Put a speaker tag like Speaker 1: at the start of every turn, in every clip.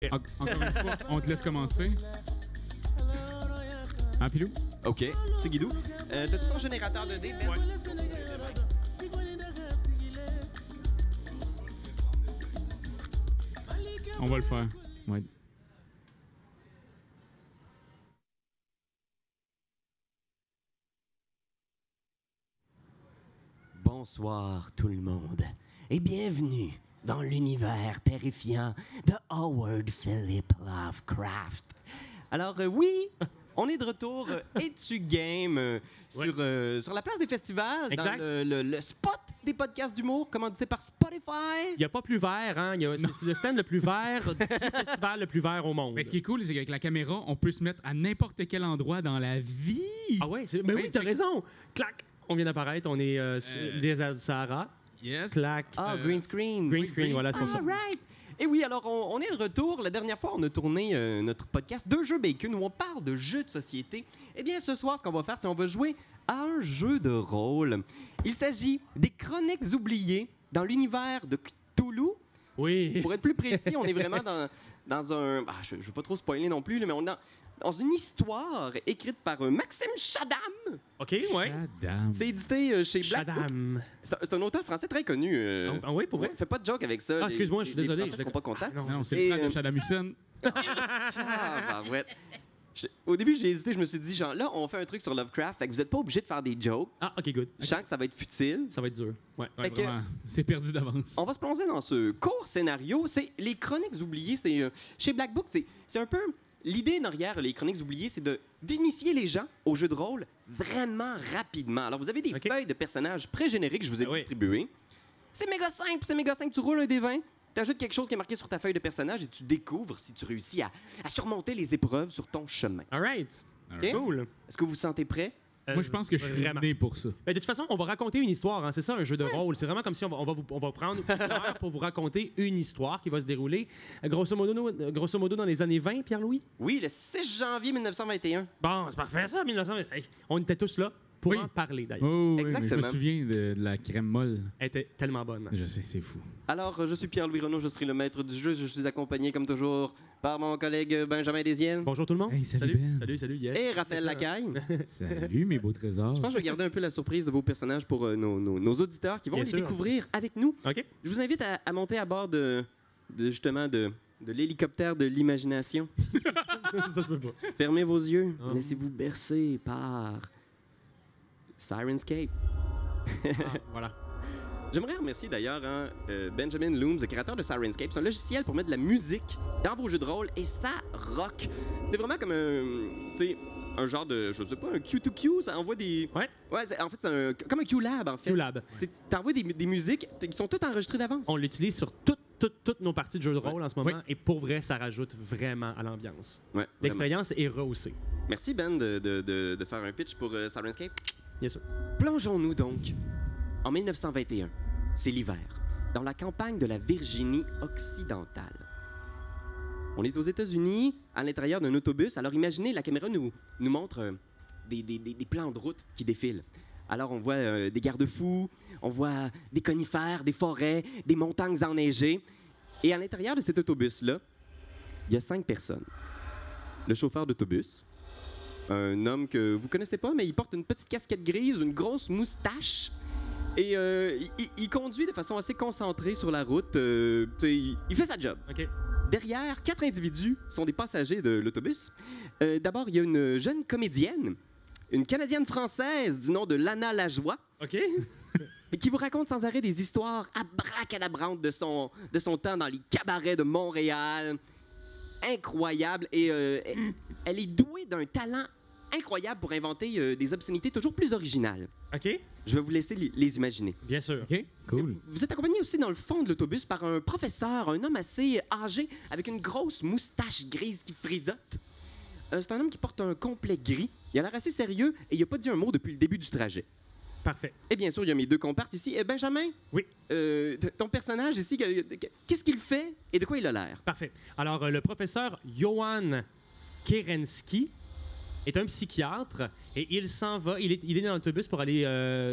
Speaker 1: Encore une fois, on te laisse commencer. Hein, Pilou?
Speaker 2: OK. C'est Guidou. T'as-tu ton générateur de dés, Ben?
Speaker 1: Ouais. On va le faire. Ouais.
Speaker 2: Bonsoir tout le monde et bienvenue dans l'univers terrifiant de Howard Philip Lovecraft. Alors oui, on est de retour. Es-tu game sur la place des festivals,
Speaker 3: Exact.
Speaker 2: dans le spot des podcasts d'humour commandité par Spotify?
Speaker 3: Il n'y a pas plus vert, hein? C'est le stand le plus vert du festival le plus vert au monde.
Speaker 1: Mais ce qui est cool, c'est qu'avec la caméra, on peut se mettre à n'importe quel endroit dans la vie.
Speaker 3: Ah ouais, mais oui, t'as raison. Clac, on vient d'apparaître, on est sur les déserts du Sahara.
Speaker 1: Yes.
Speaker 3: Clac.
Speaker 2: Ah, green screen.
Speaker 3: Green screen, voilà, c'est pour ça.
Speaker 2: All right. Et oui, alors on est de retour. La dernière fois, on a tourné notre podcast Deux jeux bacon où on parle de jeux de société. Eh bien, ce soir, ce qu'on va faire, c'est qu'on va jouer à un jeu de rôle. Il s'agit des Chroniques oubliées dans l'univers de Cthulhu.
Speaker 3: Oui.
Speaker 2: Pour être plus précis, on est vraiment dans un... Ah, je ne veux pas trop spoiler non plus, là, mais on est dans une histoire écrite par Maxime Chadam.
Speaker 3: OK, ouais.
Speaker 1: Madame.
Speaker 2: C'est édité chez Black Book.
Speaker 3: Chadam.
Speaker 2: C'est un auteur français très connu.
Speaker 3: Ah oui, pour vrai?
Speaker 2: Fais pas de joke avec ça.
Speaker 3: Ah, excuse-moi, je suis désolé.
Speaker 2: Les Français seront pas contents.
Speaker 1: Non, c'est
Speaker 2: Et,
Speaker 1: le frère de Saddam Hussein.
Speaker 2: Ah, bah, ouais. Au début, j'ai hésité. Je me suis dit, genre, là, on fait un truc sur Lovecraft. Fait que vous n'êtes pas obligé de faire des jokes.
Speaker 3: Ah, OK, good.
Speaker 2: Je sens que ça va être futile.
Speaker 3: Ça va être dur. Ouais.
Speaker 1: Ouais,
Speaker 2: Fait que-
Speaker 1: vraiment, c'est perdu d'avance.
Speaker 2: On va se plonger dans ce court scénario. C'est les Chroniques oubliées. C'est chez Black Book, c'est un peu l'idée derrière les Chroniques oubliées, c'est d'initier les gens au jeu de rôle vraiment rapidement. Alors vous avez des
Speaker 3: OK.
Speaker 2: feuilles de personnages pré-génériques que je vous ai
Speaker 3: Ah oui.
Speaker 2: distribuées. C'est méga simple, c'est méga simple. Tu roules un des 20, tu ajoutes quelque chose qui est marqué sur ta feuille de personnage et tu découvres si tu réussis à surmonter les épreuves sur ton chemin.
Speaker 3: All right.
Speaker 2: OK?
Speaker 3: Cool.
Speaker 2: Est-ce que vous vous sentez prêt?
Speaker 1: Moi, je pense que je suis
Speaker 3: Vraiment.
Speaker 1: né pour ça.
Speaker 3: Ben, de toute façon, on va raconter une histoire. Hein. C'est ça, un jeu de rôle. C'est vraiment comme si on va prendre une heure pour vous raconter une histoire qui va se dérouler, grosso modo dans les années 20, Pierre-Louis?
Speaker 2: Oui, le 6 janvier 1921.
Speaker 3: Bon, c'est parfait ça, 1900. Hey, on était tous là pour
Speaker 1: Oui.
Speaker 3: en parler, d'ailleurs.
Speaker 1: Oh, oui, mais je me
Speaker 2: Exactement.
Speaker 1: souviens de la crème molle.
Speaker 3: Elle était tellement bonne.
Speaker 1: Je sais, c'est fou.
Speaker 2: Alors, je suis Pierre-Louis Renaud, je serai le maître du jeu. Je suis accompagné, comme toujours, par mon collègue Benjamin Desienne
Speaker 3: Bonjour tout le monde.
Speaker 1: Hey, salut, Ben.
Speaker 3: Salut, yes.
Speaker 2: et Raphaël Lacaille.
Speaker 1: Salut, mes beaux trésors.
Speaker 2: Je pense que je vais garder un peu la surprise de vos personnages pour nos auditeurs qui vont
Speaker 3: Bien
Speaker 2: les
Speaker 3: sûr.
Speaker 2: découvrir avec nous.
Speaker 3: OK.
Speaker 2: Je vous invite à monter à bord justement de l'hélicoptère de l'imagination.
Speaker 3: Ça se peut pas.
Speaker 2: Fermez vos yeux,
Speaker 3: Ah.
Speaker 2: laissez-vous bercer par Sirenscape.
Speaker 3: Voilà.
Speaker 2: J'aimerais remercier d'ailleurs Benjamin Looms, le créateur de Sirenscape. C'est un logiciel pour mettre de la musique dans vos jeux de rôle et ça rock. C'est vraiment comme un genre de, je sais pas, un Q2Q, ça envoie des...
Speaker 3: Ouais.
Speaker 2: Ouais, en fait, c'est comme un Q-Lab, en fait.
Speaker 3: QLab.
Speaker 2: T'envoies des musiques qui sont toutes enregistrées d'avance.
Speaker 3: On l'utilise sur toutes nos parties de jeu de rôle en ce moment et pour vrai, ça rajoute vraiment à l'ambiance.
Speaker 2: Ouais, vraiment.
Speaker 3: L'expérience est rehaussée.
Speaker 2: Merci Ben de faire un pitch pour Sirenscape.
Speaker 3: Bien sûr.
Speaker 2: Plongeons-nous donc en 1921. C'est l'hiver, dans la campagne de la Virginie occidentale. On est aux États-Unis, à l'intérieur d'un autobus. Alors imaginez, la caméra nous montre des plans de route qui défilent. Alors on voit des garde-fous, on voit des conifères, des forêts, des montagnes enneigées. Et à l'intérieur de cet autobus-là, il y a 5 personnes. Le chauffeur d'autobus, un homme que vous connaissez pas, mais il porte une petite casquette grise, une grosse moustache. Et il conduit de façon assez concentrée sur la route. Il fait sa job.
Speaker 3: OK.
Speaker 2: Derrière, 4 individus sont des passagers de l'autobus. D'abord, il y a une jeune comédienne, une Canadienne-Française du nom de Lana Lajoie,
Speaker 3: OK.
Speaker 2: qui vous raconte sans arrêt des histoires abracadabrantes de son temps dans les cabarets de Montréal. Incroyable. Et elle est douée d'un talent incroyable pour inventer des obscénités toujours plus originales.
Speaker 3: OK.
Speaker 2: Je vais vous laisser les imaginer.
Speaker 3: Bien sûr.
Speaker 1: OK, cool.
Speaker 2: Vous êtes accompagné aussi dans le fond de l'autobus par un professeur, un homme assez âgé, avec une grosse moustache grise qui frisote. C'est un homme qui porte un complet gris. Il a l'air assez sérieux et il n'a pas dit un mot depuis le début du trajet.
Speaker 3: Parfait.
Speaker 2: Et bien sûr, il y a mes deux comparses ici. Benjamin,
Speaker 3: Oui.
Speaker 2: ton personnage ici, qu'est-ce qu'il fait et de quoi il a l'air?
Speaker 3: Parfait. Alors, le professeur Johan Kerensky est un psychiatre et il s'en va. Il est dans l'autobus pour aller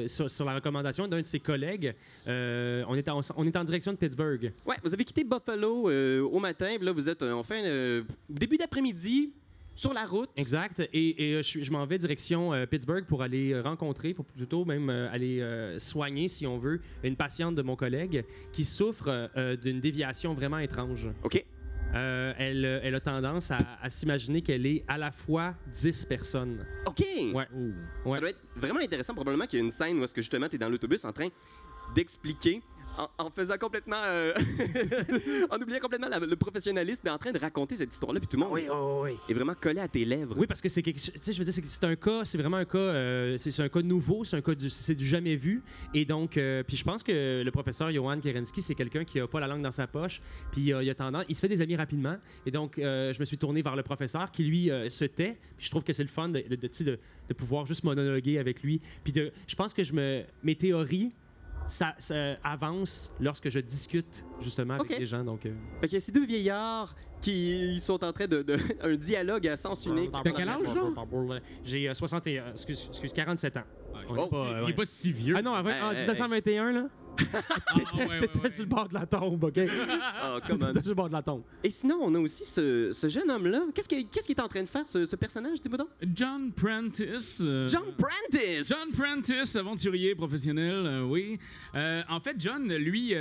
Speaker 3: sur la recommandation d'un de ses collègues. On est en direction de Pittsburgh.
Speaker 2: Ouais, vous avez quitté Buffalo au matin, puis là, vous êtes début d'après-midi, sur la route.
Speaker 3: Exact. Et je m'en vais direction Pittsburgh pour aller rencontrer, pour plutôt même aller soigner, si on veut, une patiente de mon collègue qui souffre d'une déviation vraiment étrange.
Speaker 2: OK.
Speaker 3: Elle a tendance à s'imaginer qu'elle est à la fois 10 personnes.
Speaker 2: OK.
Speaker 3: Ouais.
Speaker 2: Ça doit être vraiment intéressant. Probablement qu'il y a une scène où est-ce que justement tu es dans l'autobus en train d'expliquer, en faisant complètement... en oubliant complètement le professionnalisme, mais en train de raconter cette histoire-là, puis tout le monde est vraiment collé à tes lèvres.
Speaker 3: Oui, parce que c'est quelque chose... Tu sais, je veux dire, c'est un cas, c'est vraiment un cas... c'est un cas nouveau, c'est un cas c'est du jamais vu. Et donc, puis je pense que le professeur Johan Kerensky, c'est quelqu'un qui a pas la langue dans sa poche, puis il a tendance... Il se fait des amis rapidement. Et donc, je me suis tourné vers le professeur qui, lui, se tait. Puis je trouve que c'est le fun de pouvoir juste monologuer avec lui. Puis je pense que mes théories... Ça avance lorsque je discute justement avec les gens. Donc,
Speaker 2: Fait qu'il y a ces deux vieillards qui sont en train de un dialogue à sens unique.
Speaker 1: T'as quel âge, là?
Speaker 3: J'ai 47 ans.
Speaker 1: Il est pas si vieux.
Speaker 3: Ah non, en 1921, là. T'étais sur le bord de la tombe, OK? T'étais sur le bord de la tombe.
Speaker 2: Et sinon, on a aussi ce jeune homme-là. Qu'est-ce qu'il est en train de faire, ce personnage, dis-moi donc?
Speaker 1: John Prentice.
Speaker 2: John Prentice!
Speaker 1: John Prentice, aventurier professionnel, oui. En fait, John, lui,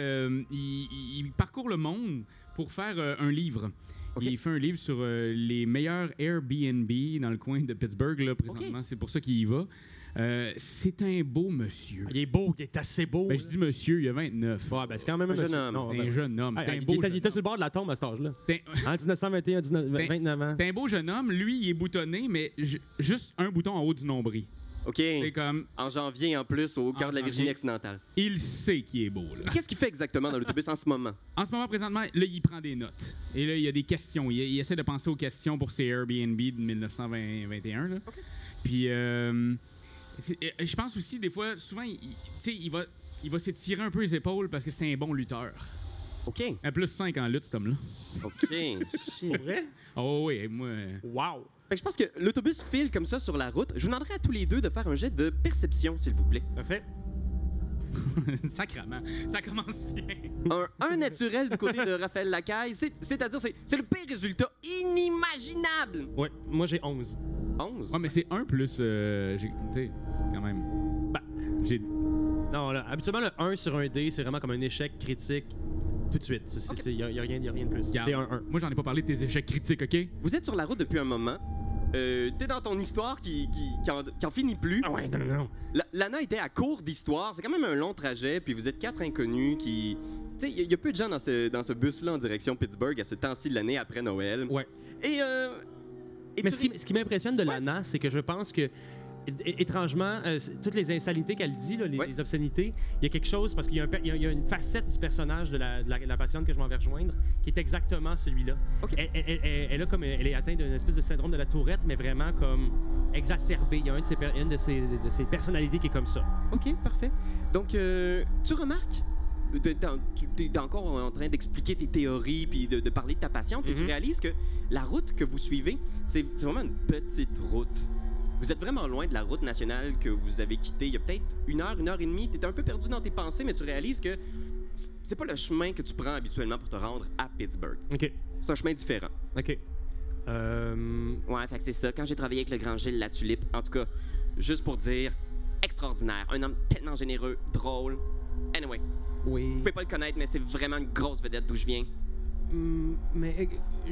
Speaker 1: il parcourt le monde pour faire un livre. Okay. Il fait un livre sur les meilleurs Airbnb dans le coin de Pittsburgh, là, présentement. Okay. C'est pour ça qu'il y va. C'est un beau monsieur.
Speaker 3: Il est beau, il est assez beau.
Speaker 1: Ben, je dis monsieur, il a 29.
Speaker 3: Ouais, ben, c'est quand même un jeune homme.
Speaker 1: Un jeune homme.
Speaker 3: Il était sur le bord de la tombe à cet âge-là. En 1921, 29 ans.
Speaker 1: C'est un beau jeune homme. Lui, il est boutonné, mais juste un bouton en haut du nombril.
Speaker 2: OK.
Speaker 1: C'est comme...
Speaker 2: En janvier, en plus, au cœur de la Virginie occidentale.
Speaker 1: Il sait qu'il est beau, là.
Speaker 2: Qu'est-ce qu'il fait exactement dans l'autobus en ce moment?
Speaker 1: En ce moment, présentement, là, il prend des notes. Et là, il y a des questions. Il essaie de penser aux questions pour ses Airbnb de 1921, là. OK. Puis, je pense aussi, des fois, souvent, il va s'étirer un peu les épaules parce que c'est un bon lutteur.
Speaker 2: OK.
Speaker 1: Un plus 5 en lutte, cet homme-là.
Speaker 2: OK.
Speaker 3: C'est vrai?
Speaker 1: Oh oui, moi...
Speaker 3: Wow!
Speaker 2: Fait que je pense que l'autobus file comme ça sur la route. Je vous demanderai à tous les deux de faire un jet de perception, s'il vous plaît.
Speaker 3: Parfait.
Speaker 1: Sacrément. Ça commence bien.
Speaker 2: Un naturel du côté de Raphaël Lacaille, c'est-à-dire c'est le pire résultat inimaginable.
Speaker 3: Ouais, moi j'ai 11.
Speaker 2: 11?
Speaker 1: Ouais, mais c'est 1 plus... c'est quand même... j'ai...
Speaker 3: Non, là, habituellement, le 1 sur un dé, c'est vraiment comme un échec critique tout de suite. Il n'y a rien de plus. C'est un 1.
Speaker 1: Moi, j'en ai pas parlé de tes échecs critiques, OK?
Speaker 2: Vous êtes sur la route depuis un moment. T'es dans ton histoire qui en finit plus.
Speaker 3: Ah ouais, non.
Speaker 2: Lana était à court d'histoire. C'est quand même un long trajet. Puis vous êtes 4 inconnus qui... Tu sais, il y a peu de gens dans ce bus-là en direction Pittsburgh à ce temps-ci de l'année après Noël.
Speaker 3: Ouais.
Speaker 2: Mais
Speaker 3: ce qui m'impressionne de Lana, c'est que je pense que étrangement, toutes les insanités qu'elle dit, là, les obscénités, il y a quelque chose, parce qu'il y a une facette du personnage de la patiente que je m'en vais rejoindre, qui est exactement celui-là. Okay. Elle est atteinte d'une espèce de syndrome de la tourette, mais vraiment comme exacerbé. Il y a une de ses personnalités qui est comme ça.
Speaker 2: OK, parfait. Donc, tu remarques, tu es encore en train d'expliquer tes théories puis de parler de ta patiente, et tu réalises que la route que vous suivez, c'est vraiment une petite route. Vous êtes vraiment loin de la route nationale que vous avez quittée. Il y a peut-être 1 heure, 1 heure et demie. Tu étais un peu perdu dans tes pensées, mais tu réalises que c'est pas le chemin que tu prends habituellement pour te rendre à Pittsburgh.
Speaker 3: OK.
Speaker 2: C'est un chemin différent.
Speaker 3: OK.
Speaker 2: Ouais, fait que c'est ça. Quand j'ai travaillé avec le grand Gilles Latulippe, en tout cas, juste pour dire, extraordinaire. Un homme tellement généreux, drôle. Anyway.
Speaker 3: Oui.
Speaker 2: Vous pouvez pas le connaître, mais c'est vraiment une grosse vedette d'où je viens.
Speaker 3: Mais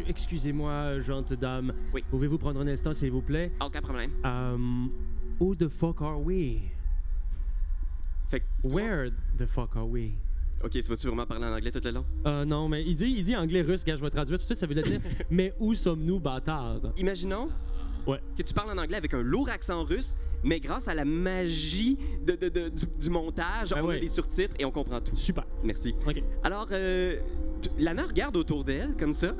Speaker 3: excusez-moi, gentille dame.
Speaker 2: Oui.
Speaker 3: Pouvez-vous prendre un instant, s'il vous plaît?
Speaker 2: Aucun problème.
Speaker 3: Who the fuck are we?
Speaker 2: Fait que
Speaker 3: Where the fuck are we?
Speaker 2: OK, tu vas-tu vraiment parler en anglais tout le long?
Speaker 3: Non, mais il dit anglais-russe, gars, je vais traduire tout de suite, ça veut dire « Mais où sommes-nous, bâtards? »
Speaker 2: Imaginons que tu parles en anglais avec un lourd accent russe, mais grâce à la magie du montage, on a des surtitres et on comprend tout.
Speaker 3: Super.
Speaker 2: Merci.
Speaker 3: OK.
Speaker 2: Alors, Lana regarde autour d'elle, comme ça.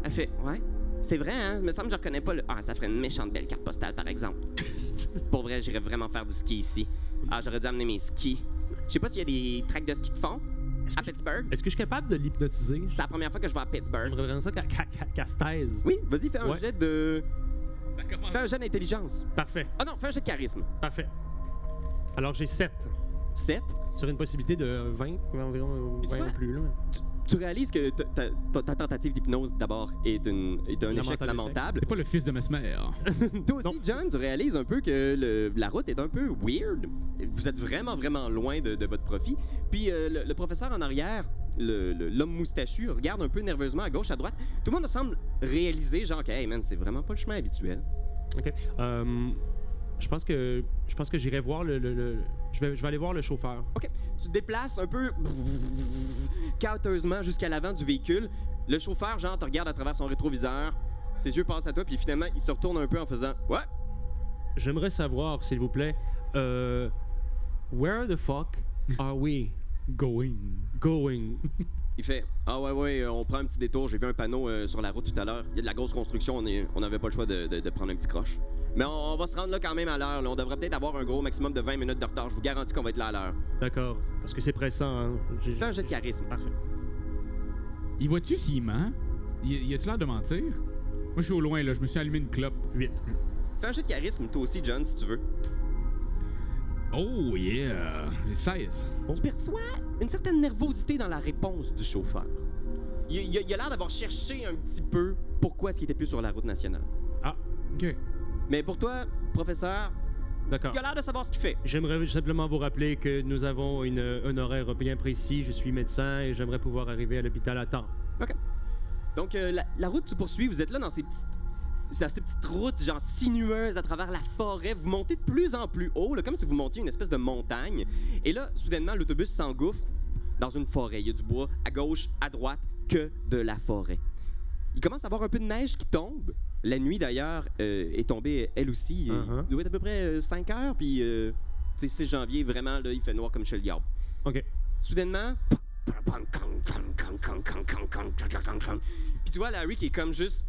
Speaker 2: Elle fait « Ouais, c'est vrai, hein? Il me semble que je reconnais pas le... Ah, ça ferait une méchante belle carte postale, par exemple. Pour vrai, j'irais vraiment faire du ski ici. Ah, j'aurais dû amener mes skis. Je sais pas s'il y a des tracks de ski de fond à Pittsburgh.
Speaker 3: Est-ce que je suis capable de l'hypnotiser?
Speaker 2: C'est la première fois que je vais à Pittsburgh.
Speaker 3: J'aimerais vraiment ça qu'elle se taise.
Speaker 2: Oui, vas-y, fais un jet de...
Speaker 1: Ça commence.
Speaker 2: Fais un jet d'intelligence.
Speaker 3: Parfait,
Speaker 2: Ah non, fais un jet de charisme.
Speaker 3: parfait. Alors, j'ai 7.
Speaker 2: 7.
Speaker 3: Sur une possibilité de 20, environ
Speaker 2: Puis tu
Speaker 3: 20
Speaker 2: vois,
Speaker 3: ou plus. Là.
Speaker 2: Tu réalises que ta tentative d'hypnose, d'abord, est un échec lamentable.
Speaker 1: C'est pas le fils de Mesmer.
Speaker 2: Toi aussi,
Speaker 3: Non.
Speaker 2: John, tu réalises un peu que la route est un peu weird. Vous êtes vraiment, vraiment loin de votre profit. Puis le professeur en arrière, l'homme moustachu, regarde un peu nerveusement à gauche, à droite. Tout le monde semble réaliser, genre, que, hey man, c'est vraiment pas le chemin habituel.
Speaker 3: OK. Je pense que j'irai voir je vais aller voir le chauffeur.
Speaker 2: OK. Tu te déplaces un peu cauteusement jusqu'à l'avant du véhicule. Le chauffeur, genre, te regarde à travers son rétroviseur. Ses yeux passent à toi, puis finalement, il se retourne un peu en faisant « Ouais?
Speaker 3: J'aimerais savoir, s'il vous plaît, where the fuck are we
Speaker 1: Going.
Speaker 3: going?
Speaker 2: Il fait « Ah ouais, on prend un petit détour. J'ai vu un panneau sur la route tout à l'heure. Il y a de la grosse construction. On n'avait pas le choix de prendre un petit croche. Mais on va se rendre là quand même à l'heure. On devrait peut-être avoir un gros maximum de 20 minutes de retard. Je vous garantis qu'on va être là à l'heure.
Speaker 3: D'accord, parce que c'est pressant. Hein.
Speaker 2: Fais un jet de charisme.
Speaker 3: Parfait.
Speaker 1: Il voit-tu s'il ment? Il a-tu l'air de mentir? Moi, je suis au loin, là. Je me suis allumé une clope. 8.
Speaker 2: Fais un jet de charisme, toi aussi, John, si tu veux.
Speaker 1: Oh, yeah. 16.
Speaker 2: Tu perçois une certaine nervosité dans la réponse du chauffeur. Il a l'air d'avoir cherché un petit peu pourquoi est-ce qu'il était plus sur la route nationale.
Speaker 3: Ah,
Speaker 1: OK.
Speaker 2: Mais pour toi, professeur,
Speaker 3: d'accord.
Speaker 2: il a l'air de savoir ce qu'il fait.
Speaker 3: J'aimerais simplement vous rappeler que nous avons un horaire bien précis. Je suis médecin et j'aimerais pouvoir arriver à l'hôpital à temps.
Speaker 2: OK. Donc, la route se poursuit. Vous êtes là dans ces petites routes, genre sinueuses à travers la forêt. Vous montez de plus en plus haut, là, comme si vous montiez une espèce de montagne. Et là, soudainement, l'autobus s'engouffre dans une forêt. Il y a du bois à gauche, à droite, que de la forêt. Il commence à avoir un peu de neige qui tombe. La nuit, d'ailleurs, est tombée, elle aussi. Il doit être à peu près 5 heures, puis, tu sais, 6 janvier, vraiment, là, il fait noir comme chez le diable.
Speaker 3: OK.
Speaker 2: Soudainement, puis tu vois Larry qui est comme juste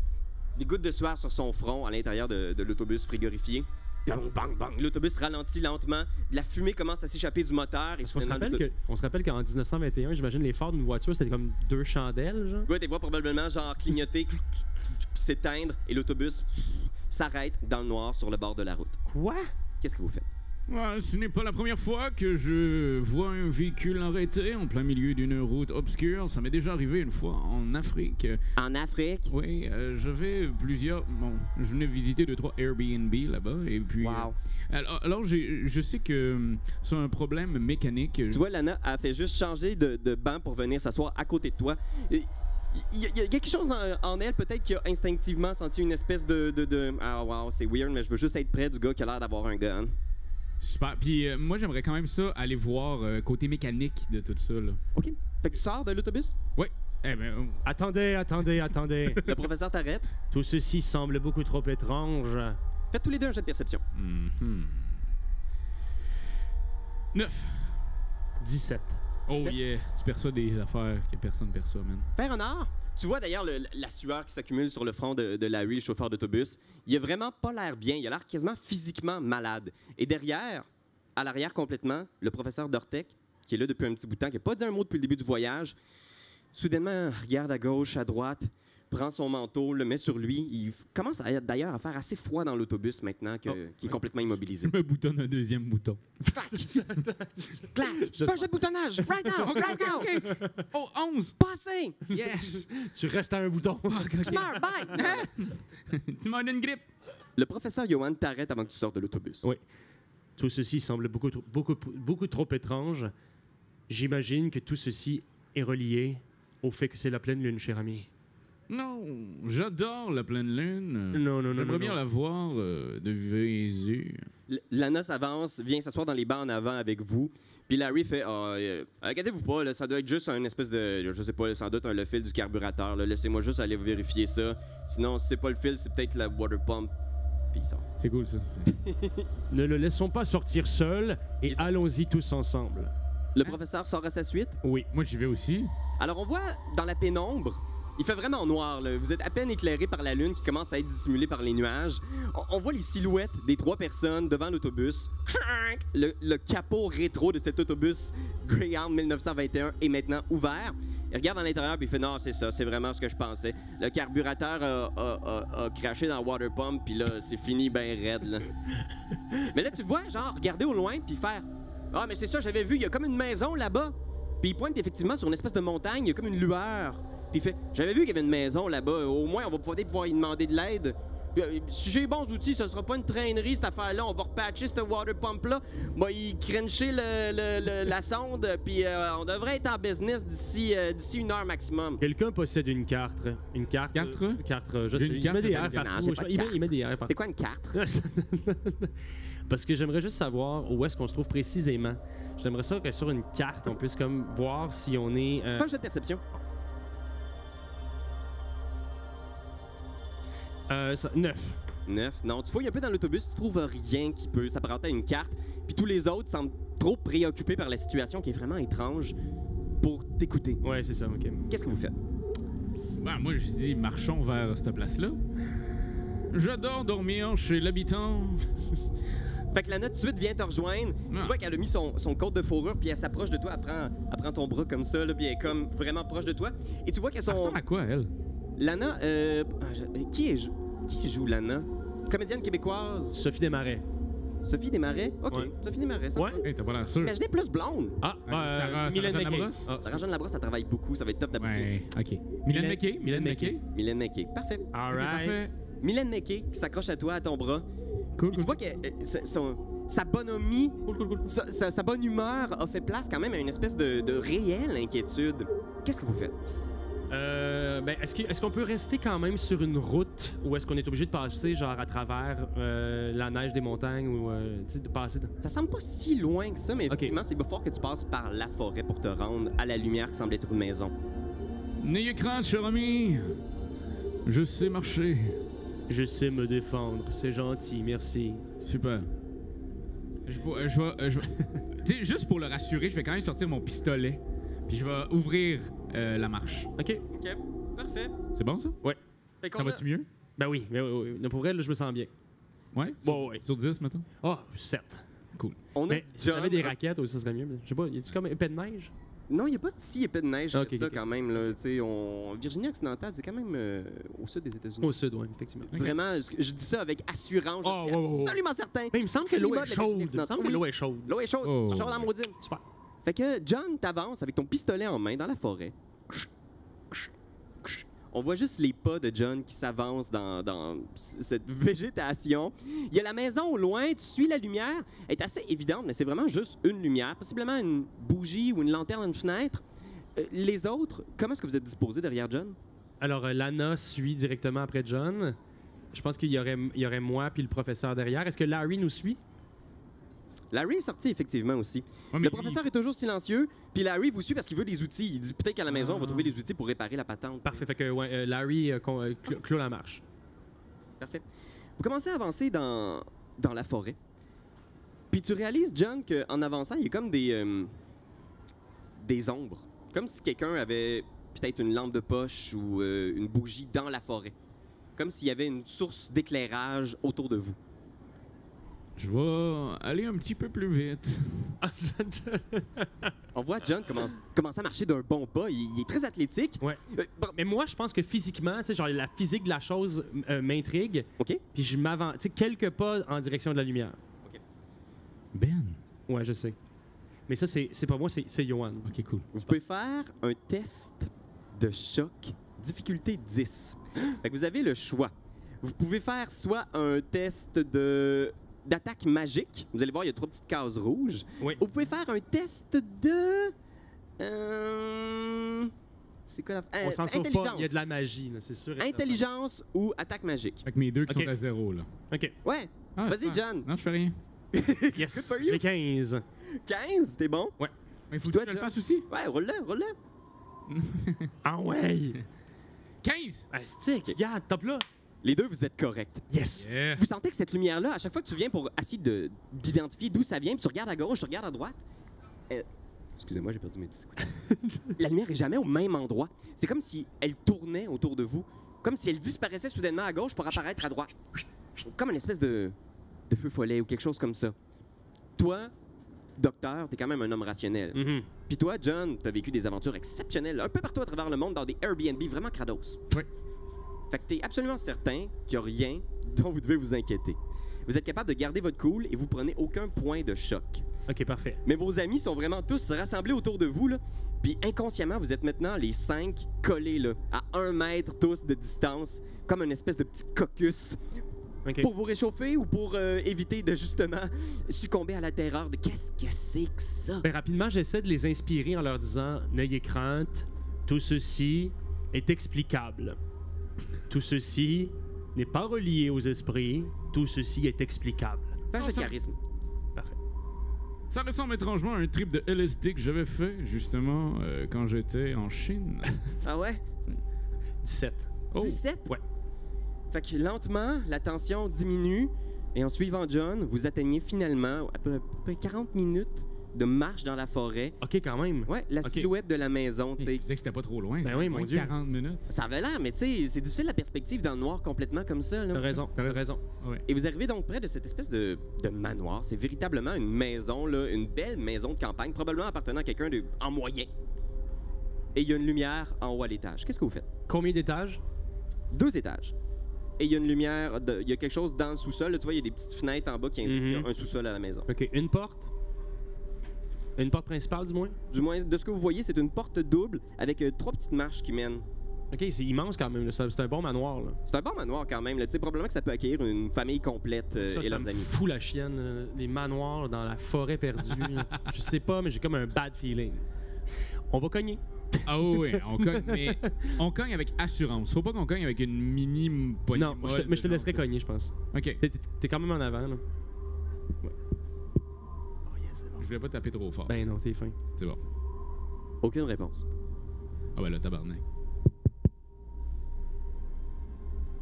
Speaker 2: des gouttes de sueur sur son front à l'intérieur de l'autobus frigorifié. Bang, bang, bang. L'autobus ralentit lentement. De la fumée commence à s'échapper du moteur. Et
Speaker 3: On se rappelle qu'en 1921, j'imagine les phares d'une voiture, c'était comme 2 chandelles, genre.
Speaker 2: Ouais, tu vois probablement genre clignoter, s'éteindre, et l'autobus s'arrête dans le noir sur le bord de la route.
Speaker 3: Quoi?
Speaker 2: Qu'est-ce que vous faites?
Speaker 1: Ouais, ce n'est pas la première fois que je vois un véhicule arrêté en plein milieu d'une route obscure. Ça m'est déjà arrivé une fois en Afrique.
Speaker 2: En Afrique?
Speaker 1: Oui, j'avais plusieurs... Bon, je venais visiter 2-3 Airbnb là-bas, et puis...
Speaker 2: Wow.
Speaker 1: Alors je sais que c'est un problème mécanique.
Speaker 2: Tu vois, Lana a fait juste changer de banc pour venir s'asseoir à côté de toi. Il y a quelque chose en elle, peut-être, qui a instinctivement senti une espèce de... Ah, wow, c'est weird, mais je veux juste être près du gars qui a l'air d'avoir un gun.
Speaker 1: Super. Puis moi, j'aimerais quand même ça, aller voir côté mécanique de tout ça, là.
Speaker 2: OK. Fait que tu sors de l'autobus?
Speaker 1: Oui. Eh ben...
Speaker 3: Attendez.
Speaker 2: Le professeur t'arrête.
Speaker 3: Tout ceci semble beaucoup trop étrange.
Speaker 2: Faites tous les deux un jet de perception.
Speaker 1: 9.
Speaker 3: 17.
Speaker 1: Oh
Speaker 2: 7.
Speaker 1: yeah. Tu perçois des affaires que personne ne perçoit, man.
Speaker 2: Faire honneur. Tu vois d'ailleurs la sueur qui s'accumule sur le front de Larry, le chauffeur d'autobus. Il a vraiment pas l'air bien. Il a l'air quasiment physiquement malade. Et derrière, à l'arrière complètement, le professeur Dortec, qui est là depuis un petit bout de temps, qui n'a pas dit un mot depuis le début du voyage, soudainement regarde à gauche, à droite, prend son manteau, le met sur lui. Il commence d'ailleurs à faire assez froid dans l'autobus maintenant qu'il est complètement immobilisé.
Speaker 1: Je me boutonne un deuxième bouton.
Speaker 2: Clac! Clac! Fais un jet de boutonnage! Right now! Right now!
Speaker 1: OK. Oh, 11.
Speaker 2: Passez!
Speaker 1: Yes.
Speaker 3: Tu restes à un bouton.
Speaker 2: Smart! Bye!
Speaker 1: Tu m'as donné une grippe.
Speaker 2: Le professeur Johan t'arrête avant que tu sortes de l'autobus.
Speaker 3: Oui. Tout ceci semble beaucoup trop étrange. J'imagine que tout ceci est relié au fait que c'est la pleine lune, cher ami.
Speaker 1: Non, j'adore la pleine lune.
Speaker 3: Non.
Speaker 1: J'aimerais bien la voir de visu.
Speaker 2: Lana s'avance, vient s'asseoir dans les bancs en avant avec vous. Puis Larry fait inquiétez-vous pas, là, ça doit être juste un espèce de. Je sais pas, sans doute le fil du carburateur. Là. Laissez-moi juste aller vérifier ça. Sinon, si c'est pas le fil, c'est peut-être la water pump. Puis il sort.
Speaker 1: C'est cool, ça.
Speaker 3: Ne le laissons pas sortir seul et allons-y tous ensemble.
Speaker 2: Le professeur sort à sa suite.
Speaker 3: Oui.
Speaker 1: Moi, j'y vais aussi.
Speaker 2: Alors, on voit dans la pénombre. Il fait vraiment noir, là. Vous êtes à peine éclairé par la lune qui commence à être dissimulée par les nuages. On voit les silhouettes des 3 personnes devant l'autobus. Le capot rétro de cet autobus Greyhound 1921 est maintenant ouvert. Il regarde à l'intérieur puis il fait « Non, c'est ça, c'est vraiment ce que je pensais. Le carburateur a craché dans le water pump puis là, c'est fini ben raide, là. » Mais là, tu le vois, genre, regarder au loin puis faire « Ah, mais c'est ça, j'avais vu, il y a comme une maison là-bas. » Puis il pointe effectivement sur une espèce de montagne, il y a comme une lueur. Puis il fait « J'avais vu qu'il y avait une maison là-bas, au moins on va pouvoir y demander de l'aide. » Si j'ai les bons outils, ce sera pas une traînerie cette affaire-là. On va repatcher ce water pump-là. Moi, il cruncher la sonde, puis on devrait être en business d'ici 1 heure maximum.
Speaker 3: Quelqu'un possède une carte. Une carte.
Speaker 1: Carte?
Speaker 3: Je sais.
Speaker 1: Une
Speaker 3: Il
Speaker 1: carte
Speaker 3: met des
Speaker 1: avec
Speaker 3: R
Speaker 1: des
Speaker 3: partout.
Speaker 2: Non, j'ai pas de carte.
Speaker 3: Il met des R partout.
Speaker 2: C'est quoi une carte?
Speaker 3: Parce que j'aimerais juste savoir où est-ce qu'on se trouve précisément. J'aimerais ça que sur une carte, on puisse comme voir si on est...
Speaker 2: Pas un jeu de perception.
Speaker 3: 9.
Speaker 2: 9. Non, tu fouilles un peu dans l'autobus, tu trouves rien qui peut s'apparenter à une carte. Puis tous les autres semblent trop préoccupés par la situation qui est vraiment étrange pour t'écouter.
Speaker 3: Ouais, c'est ça, OK.
Speaker 2: Qu'est-ce que vous faites?
Speaker 1: Ben, moi, je dis, marchons vers cette place-là. J'adore dormir chez l'habitant.
Speaker 2: Fait que Lana, tout de suite, vient te rejoindre.
Speaker 1: Ah.
Speaker 2: Tu vois qu'elle a mis son côte de fourrure, puis elle s'approche de toi, elle prend ton bras comme ça, là, puis elle est comme vraiment proche de toi. Et tu vois qu'elle
Speaker 1: Ça
Speaker 2: son...
Speaker 1: ressemble à quoi, elle?
Speaker 2: Lana, qui joue Lana? Comédienne québécoise.
Speaker 3: Sophie Desmarais.
Speaker 2: Sophie Desmarais? OK,
Speaker 3: Ouais.
Speaker 2: Sophie Desmarais, ça
Speaker 3: Ouais.
Speaker 2: va.
Speaker 1: Hey, t'as pas l'air sûr.
Speaker 2: Imaginez plus blonde.
Speaker 3: Ah,
Speaker 1: Sarah
Speaker 3: Mylène
Speaker 1: Jeanne
Speaker 3: McKay.
Speaker 1: Labrosse?
Speaker 3: Ah,
Speaker 2: Sarah Jeanne Labrosse, ça travaille beaucoup, ça va être tough d'appliquer.
Speaker 1: Ouais, OK. Mylène McKay.
Speaker 3: Mylène McKay.
Speaker 2: Mylène McKay, parfait.
Speaker 3: All
Speaker 1: Ok,
Speaker 3: right.
Speaker 1: parfait.
Speaker 2: Mylène McKay qui s'accroche à toi, à ton bras.
Speaker 1: Cool,
Speaker 2: Et tu
Speaker 1: cool.
Speaker 2: vois que sa bonhomie, sa bonne humeur a fait place quand même à une espèce de réelle inquiétude. Qu'est-ce que vous faites?
Speaker 3: Est-ce qu'on peut rester quand même sur une route ou est-ce qu'on est obligé de passer genre à travers la neige des montagnes ou tu sais, de passer dans...
Speaker 2: Ça semble pas si loin que ça, mais effectivement, c'est fort que tu passes par la forêt pour te rendre à la lumière qui semble être une maison.
Speaker 1: N'ayez crainte, cher ami. Je sais marcher.
Speaker 3: Je sais me défendre, c'est gentil, merci.
Speaker 1: Super. Je vais... Tu sais, juste pour le rassurer, je vais quand même sortir mon pistolet. Puis je vais ouvrir la marche.
Speaker 3: OK.
Speaker 2: OK, parfait.
Speaker 1: C'est bon, ça?
Speaker 2: Fait qu'on
Speaker 1: Ça
Speaker 2: a-
Speaker 1: va-tu mieux?
Speaker 3: Ben oui, mais pour vrai, là, je me sens bien.
Speaker 1: Ouais?
Speaker 3: Bon, ouais.
Speaker 1: Sur 10, mettons?
Speaker 3: Oh, certes.
Speaker 1: Cool.
Speaker 2: On a
Speaker 3: Mais si t'avais
Speaker 2: John-
Speaker 3: des raquettes, ça serait mieux. Mais je sais pas, y a-tu comme épée de neige?
Speaker 2: Non, il n'y a pas si épais de neige que
Speaker 3: Ok,
Speaker 2: ça
Speaker 3: ok.
Speaker 2: quand même. Là. Tu sais, Virginie occidentale, c'est quand même au sud des États-Unis.
Speaker 3: Au sud, oui, effectivement.
Speaker 1: Ok.
Speaker 2: Vraiment, je dis ça avec assurance. Je
Speaker 3: Oh,
Speaker 2: suis
Speaker 3: ouais, ouais, ouais.
Speaker 2: absolument certain.
Speaker 3: Mais il me semble que l'eau
Speaker 2: Climat
Speaker 3: est
Speaker 2: de la
Speaker 3: chaude.
Speaker 2: Virginie
Speaker 3: Il me semble que
Speaker 2: occidentale.
Speaker 3: l'eau est chaude.
Speaker 2: L'eau est chaude.
Speaker 1: Oh.
Speaker 2: Chaude en maudine.
Speaker 3: Super.
Speaker 2: Fait que John, t'avances avec ton pistolet en main dans la forêt. On voit juste les pas de John qui s'avancent dans cette végétation. Il y a la maison au loin, tu suis la lumière. Elle est assez évidente, mais c'est vraiment juste une lumière, possiblement une bougie ou une lanterne à une fenêtre. Les autres, comment est-ce que vous êtes disposés derrière John?
Speaker 3: Alors, Lana suit directement après John. Je pense qu'il y aurait moi puis le professeur derrière. Est-ce que Larry nous suit?
Speaker 2: Larry est sorti effectivement aussi.
Speaker 1: Ouais, mais
Speaker 2: Le professeur est toujours silencieux, puis Larry vous suit parce qu'il veut des outils. Il dit peut-être qu'à la maison, on va
Speaker 1: Ah.
Speaker 2: trouver des outils pour réparer la patente.
Speaker 3: Parfait. Fait que ouais, Larry clôt la marche.
Speaker 2: Parfait. Vous commencez à avancer dans la forêt. Puis tu réalises, John, qu'en avançant, il y a comme des ombres. Comme si quelqu'un avait peut-être une lampe de poche ou une bougie dans la forêt. Comme s'il y avait une source d'éclairage autour de vous.
Speaker 1: Je vais aller un petit peu plus vite.
Speaker 2: On voit John commencer à marcher d'un bon pas. Il est très athlétique.
Speaker 3: Ouais.
Speaker 2: Bon,
Speaker 3: Mais moi, je pense que physiquement, tu sais, genre la physique de la chose m'intrigue.
Speaker 2: OK.
Speaker 3: Puis je m'avance, tu sais, quelques pas en direction de la lumière.
Speaker 1: Ben.
Speaker 3: Ouais, je sais. Mais ça, c'est pas moi, c'est Johan.
Speaker 1: OK, cool.
Speaker 2: Vous pouvez faire un test de choc, difficulté 10. Fait que vous avez le choix. Vous pouvez faire soit un test d'attaque magique. Vous allez voir, il y a 3 petites cases rouges.
Speaker 3: Oui.
Speaker 2: Ou vous pouvez faire un test de... c'est quoi la...
Speaker 3: On s'en sort pas,
Speaker 2: intelligence.
Speaker 3: il y a de la magie, là, c'est sûr. et certain.
Speaker 2: Intelligence ou attaque magique.
Speaker 1: Fait que mes deux qui
Speaker 3: OK.
Speaker 1: sont à 0, là.
Speaker 3: OK.
Speaker 2: Ouais.
Speaker 1: Ah,
Speaker 2: Vas-y,
Speaker 1: ah.
Speaker 2: John.
Speaker 1: Non, je fais rien.
Speaker 3: Yes,
Speaker 2: Good for you.
Speaker 3: j'ai 15.
Speaker 2: 15, t'es bon?
Speaker 1: Mais faut
Speaker 2: Toi,
Speaker 1: que je le
Speaker 2: John?
Speaker 1: fasse aussi.
Speaker 2: Ouais, roule-le.
Speaker 3: Ah ouais!
Speaker 1: 15!
Speaker 3: Ah, stick, regarde, top là.
Speaker 2: Les deux, vous êtes corrects.
Speaker 3: Yes!
Speaker 1: Yeah.
Speaker 2: Vous sentez que cette lumière-là, à chaque fois que tu viens pour essayer d'identifier d'où ça vient, puis tu regardes à gauche, tu regardes à droite. Excusez-moi, j'ai perdu mes petits écouteurs. La lumière est jamais au même endroit. C'est comme si elle tournait autour de vous, comme si elle disparaissait soudainement à gauche pour apparaître à droite. Comme une espèce de feu follet ou quelque chose comme ça. Toi, docteur, t'es quand même un homme rationnel.
Speaker 3: Mhm.
Speaker 2: Puis toi, John, t'as vécu des aventures exceptionnelles un peu partout à travers le monde dans des Airbnb vraiment crados.
Speaker 1: Oui.
Speaker 2: Fait que t'es absolument certain qu'il n'y a rien dont vous devez vous inquiéter. Vous êtes capable de garder votre cool et vous prenez aucun point de choc.
Speaker 3: OK, parfait.
Speaker 2: Mais vos amis sont vraiment tous rassemblés autour de vous, là. Puis inconsciemment, vous êtes maintenant les 5 collés, là, à 1 mètre tous de distance, comme une espèce de petit caucus.
Speaker 3: OK.
Speaker 2: Pour vous réchauffer ou pour éviter de justement succomber à la terreur de qu'est-ce que c'est que ça?
Speaker 3: Ben, rapidement, j'essaie de les inspirer en leur disant « N'ayez crainte, tout ceci est explicable. Tout ceci n'est pas relié aux esprits, tout ceci est explicable.
Speaker 2: Fais un jeu de
Speaker 1: ça-
Speaker 2: charisme. »
Speaker 3: Parfait.
Speaker 1: Ça ressemble étrangement à un trip de LSD que j'avais fait, justement, quand j'étais en Chine.
Speaker 2: Ah ouais?
Speaker 3: 17.
Speaker 1: Oh!
Speaker 2: 17?
Speaker 3: Ouais.
Speaker 2: Fait que lentement, la tension diminue et en suivant John, vous atteignez finalement à peu près 40 minutes de marche dans la forêt.
Speaker 3: OK, quand même.
Speaker 2: Ouais, la
Speaker 3: Ok.
Speaker 2: silhouette de la maison, tu
Speaker 1: Tu
Speaker 2: sais.
Speaker 1: disais que c'était pas trop loin.
Speaker 3: Ben
Speaker 1: c'était
Speaker 3: oui,
Speaker 1: moins
Speaker 3: mon
Speaker 1: de
Speaker 3: Dieu.
Speaker 1: 40 minutes.
Speaker 2: Ça avait l'air, mais tu sais, c'est difficile la perspective dans le noir complètement comme ça, là.
Speaker 3: T'as raison, t'as raison.
Speaker 1: Ouais.
Speaker 2: Et vous arrivez donc près de cette espèce de manoir. C'est véritablement une maison, là, une belle maison de campagne, probablement appartenant à quelqu'un en moyen. Et il y a une lumière en haut à l'étage. Qu'est-ce que vous faites?
Speaker 3: Combien d'étages?
Speaker 2: 2 étages. Et il y a une lumière, il y a quelque chose dans le sous-sol. Là, tu vois, il y a des petites fenêtres en bas qui indiquent qu'il y a un sous-sol à la maison.
Speaker 3: OK, une porte? Une porte principale, du moins?
Speaker 2: Du moins, de ce que vous voyez, c'est une porte double avec 3 petites marches qui mènent.
Speaker 3: OK, c'est immense quand même, là. C'est un bon manoir, là.
Speaker 2: C'est un bon manoir quand même. Là. Tu sais, probablement que ça peut accueillir une famille complète
Speaker 3: Ça,
Speaker 2: et
Speaker 3: ça
Speaker 2: leurs
Speaker 3: me
Speaker 2: amis.
Speaker 3: fout la chienne, les manoirs dans la forêt perdue. là. Je sais pas, mais j'ai comme un bad feeling. On va cogner.
Speaker 1: Ah oui, on cogne, mais on cogne avec assurance. Faut pas qu'on cogne avec une mini poignée
Speaker 3: Non,
Speaker 1: molle
Speaker 3: mais je te
Speaker 1: de
Speaker 3: laisserai
Speaker 1: genre.
Speaker 3: cogner, je pense.
Speaker 1: OK.
Speaker 3: T'es quand même en avant, là. Ouais. Oh yes, c'est bon.
Speaker 1: Je voulais pas taper trop fort.
Speaker 3: Ben non, t'es fin.
Speaker 1: C'est bon.
Speaker 2: Aucune réponse.
Speaker 1: Ah ben là, tabarnak.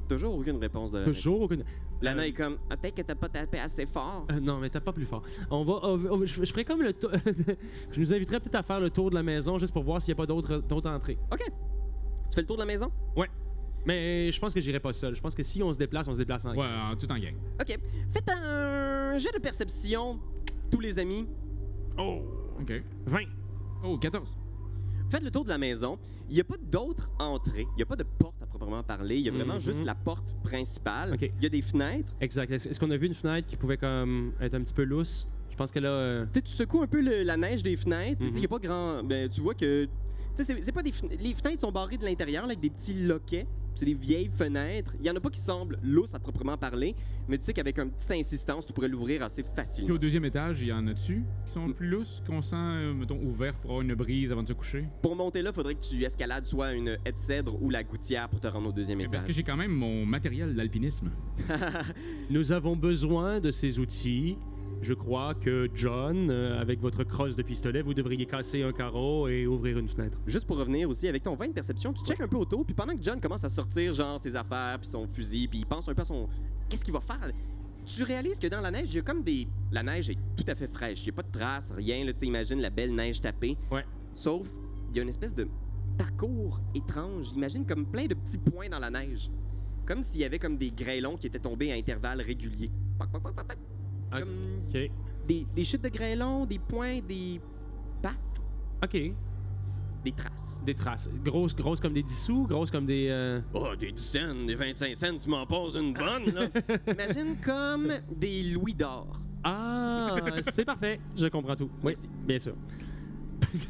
Speaker 2: Toujours aucune réponse de Lana.
Speaker 3: Toujours aucune.
Speaker 2: Lana est comme, ah, peut-être que t'as pas tapé assez fort.
Speaker 3: Non, mais t'as pas plus fort. Je ferai comme le tour. Je nous inviterais peut-être à faire le tour de la maison juste pour voir s'il n'y a pas d'autres entrées.
Speaker 2: OK. Tu fais le tour de la maison?
Speaker 3: Ouais. Mais je pense que j'irai pas seul. Je pense que si on se déplace en
Speaker 1: Ouais, tout en gang.
Speaker 2: OK. Faites un jet de perception, tous les amis.
Speaker 3: Oh!
Speaker 1: OK.
Speaker 3: 20.
Speaker 1: Oh, 14.
Speaker 2: Faites le tour de la maison. Il n'y a pas d'autres entrées. Il n'y a pas de porte à proprement parler. Il y a vraiment
Speaker 3: Mhm.
Speaker 2: juste la porte principale.
Speaker 3: OK.
Speaker 2: Il y a des fenêtres.
Speaker 3: Exact. Est-ce qu'on a vu une fenêtre qui pouvait comme être un petit peu lousse? Je pense que là...
Speaker 2: Tu sais, tu secoues un peu la neige des fenêtres. Tu sais, il
Speaker 3: Mhm.
Speaker 2: n'y a pas grand... Ben, tu vois que... Tu sais, c'est pas des les fenêtres sont barrées de l'intérieur là, avec des petits loquets. C'est des vieilles fenêtres. Il y en a pas qui semblent lousses à proprement parler, mais tu sais qu'avec une petite insistance, tu pourrais l'ouvrir assez
Speaker 1: Puis
Speaker 2: facilement.
Speaker 1: au deuxième étage, il y en a-tu qui sont
Speaker 2: Mm.
Speaker 1: plus lousses, qu'on sent, mettons, ouvert pour avoir une brise avant de se coucher?
Speaker 2: Pour monter là, il faudrait que tu escalades soit une haie de cèdre ou la gouttière pour te rendre au deuxième
Speaker 1: Mais parce que
Speaker 2: étage.
Speaker 1: j'ai quand même mon matériel d'alpinisme.
Speaker 3: Nous avons besoin de ces outils. Je crois que John, avec votre crosse de pistolet, vous devriez casser un carreau et ouvrir une fenêtre.
Speaker 2: Juste pour revenir aussi, avec ton 20 de perception, tu checkes un peu autour, puis pendant que John commence à sortir, genre, ses affaires, puis son fusil, puis il pense un peu à son... Qu'est-ce qu'il va faire? Tu réalises que dans la neige, il y a comme des... La neige est tout à fait fraîche. Il n'y a pas de traces, rien, là, tu sais, imagine la belle neige tapée.
Speaker 3: Ouais.
Speaker 2: Sauf, il y a une espèce de parcours étrange. Imagine comme plein de petits points dans la neige. Comme s'il y avait comme des grêlons qui étaient tombés à intervalles réguliers. Pac, pac, pac, pac, pac.
Speaker 3: Ah,
Speaker 2: Comme
Speaker 3: OK.
Speaker 2: des chutes de grêlons, des points, des pattes,
Speaker 3: OK.
Speaker 2: des traces.
Speaker 3: Des traces. Grosses comme des 10 sous, grosses comme des...
Speaker 2: Oh, des 10 cents, des 25 cents, tu m'en poses une bonne, là. Imagine comme des louis d'or.
Speaker 3: Ah, c'est parfait. Je comprends tout. Oui,
Speaker 2: Merci.
Speaker 3: bien sûr.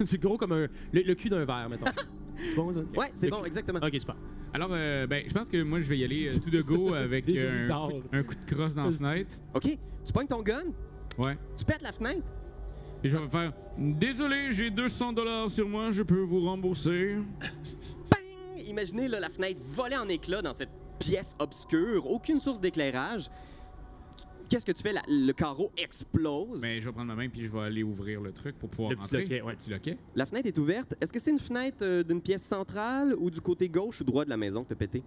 Speaker 3: C'est gros comme le cul d'un verre, mettons. C'est bon, ça?
Speaker 2: Ouais, c'est
Speaker 3: Le
Speaker 2: bon,
Speaker 3: cul.
Speaker 2: exactement.
Speaker 3: OK, super.
Speaker 1: Alors, ben, je pense que moi, je vais y aller tout de go avec
Speaker 3: Des louis d'or.
Speaker 1: un coup de crosse dans la
Speaker 3: Vas-y.
Speaker 1: fenêtre.
Speaker 2: OK, tu pognes ton gun,
Speaker 1: Ouais.
Speaker 2: tu pètes la fenêtre.
Speaker 1: Et je vais faire désolé, j'ai 200 $ sur moi, je peux vous rembourser.
Speaker 2: Bang! Imaginez là, la fenêtre voler en éclats dans cette pièce obscure, aucune source d'éclairage. Qu'est-ce que tu fais? Le carreau explose.
Speaker 1: Mais je vais prendre ma main puis je vais aller ouvrir le truc pour pouvoir
Speaker 3: Le petit
Speaker 1: rentrer.
Speaker 3: loquet, ouais.
Speaker 1: Le petit loquet.
Speaker 2: La fenêtre est ouverte. Est-ce que c'est une fenêtre d'une pièce centrale ou du côté gauche ou droit de la maison que t'as pété?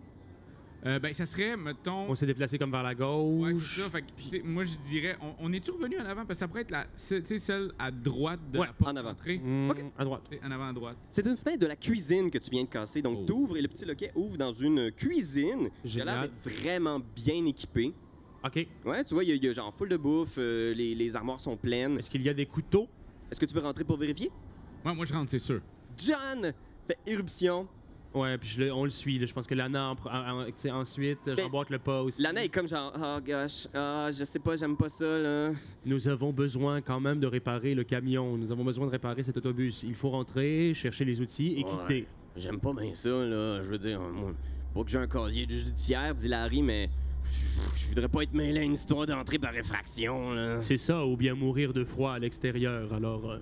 Speaker 1: Ben, ça serait, mettons.
Speaker 3: On s'est déplacé comme vers la
Speaker 1: Ouais,
Speaker 3: gauche.
Speaker 1: c'est ça. Fait que, tu sais, moi, je dirais, on est-tu revenu en avant? Parce que ça pourrait être tu sais, celle à droite de
Speaker 3: Ouais,
Speaker 1: la porte
Speaker 2: en avant.
Speaker 1: d'entrée.
Speaker 2: Ok.
Speaker 3: À droite.
Speaker 1: Tu sais, en avant à droite.
Speaker 2: C'est une fenêtre de la cuisine que tu viens de casser. Donc,
Speaker 1: Oh.
Speaker 2: t'ouvres et le petit loquet ouvre dans une cuisine qui a l'air
Speaker 3: Génial.
Speaker 2: d'être vraiment bien équipée.
Speaker 3: OK.
Speaker 2: Ouais, tu vois, il y a genre full de bouffe, les armoires sont pleines.
Speaker 3: Est-ce qu'il y a des couteaux?
Speaker 2: Est-ce que tu veux rentrer pour vérifier?
Speaker 1: Moi, je rentre, c'est sûr.
Speaker 2: John fait éruption.
Speaker 3: Ouais, puis on le suit. Là. Je pense que Lana, tu sais, ensuite, j'emboîte le pas aussi.
Speaker 2: Lana est comme genre, oh gosh, je sais pas, j'aime pas ça, là.
Speaker 3: Nous avons besoin quand même de réparer le camion. Nous avons besoin de réparer cet autobus. Il faut rentrer, chercher les outils et quitter.
Speaker 2: J'aime pas bien ça, là. Je veux dire, moi, pas que j'ai un casier judiciaire, dit Larry, mais je voudrais pas être mêlé à une histoire d'entrée par effraction, là.
Speaker 3: C'est ça, ou bien mourir de froid à l'extérieur, alors...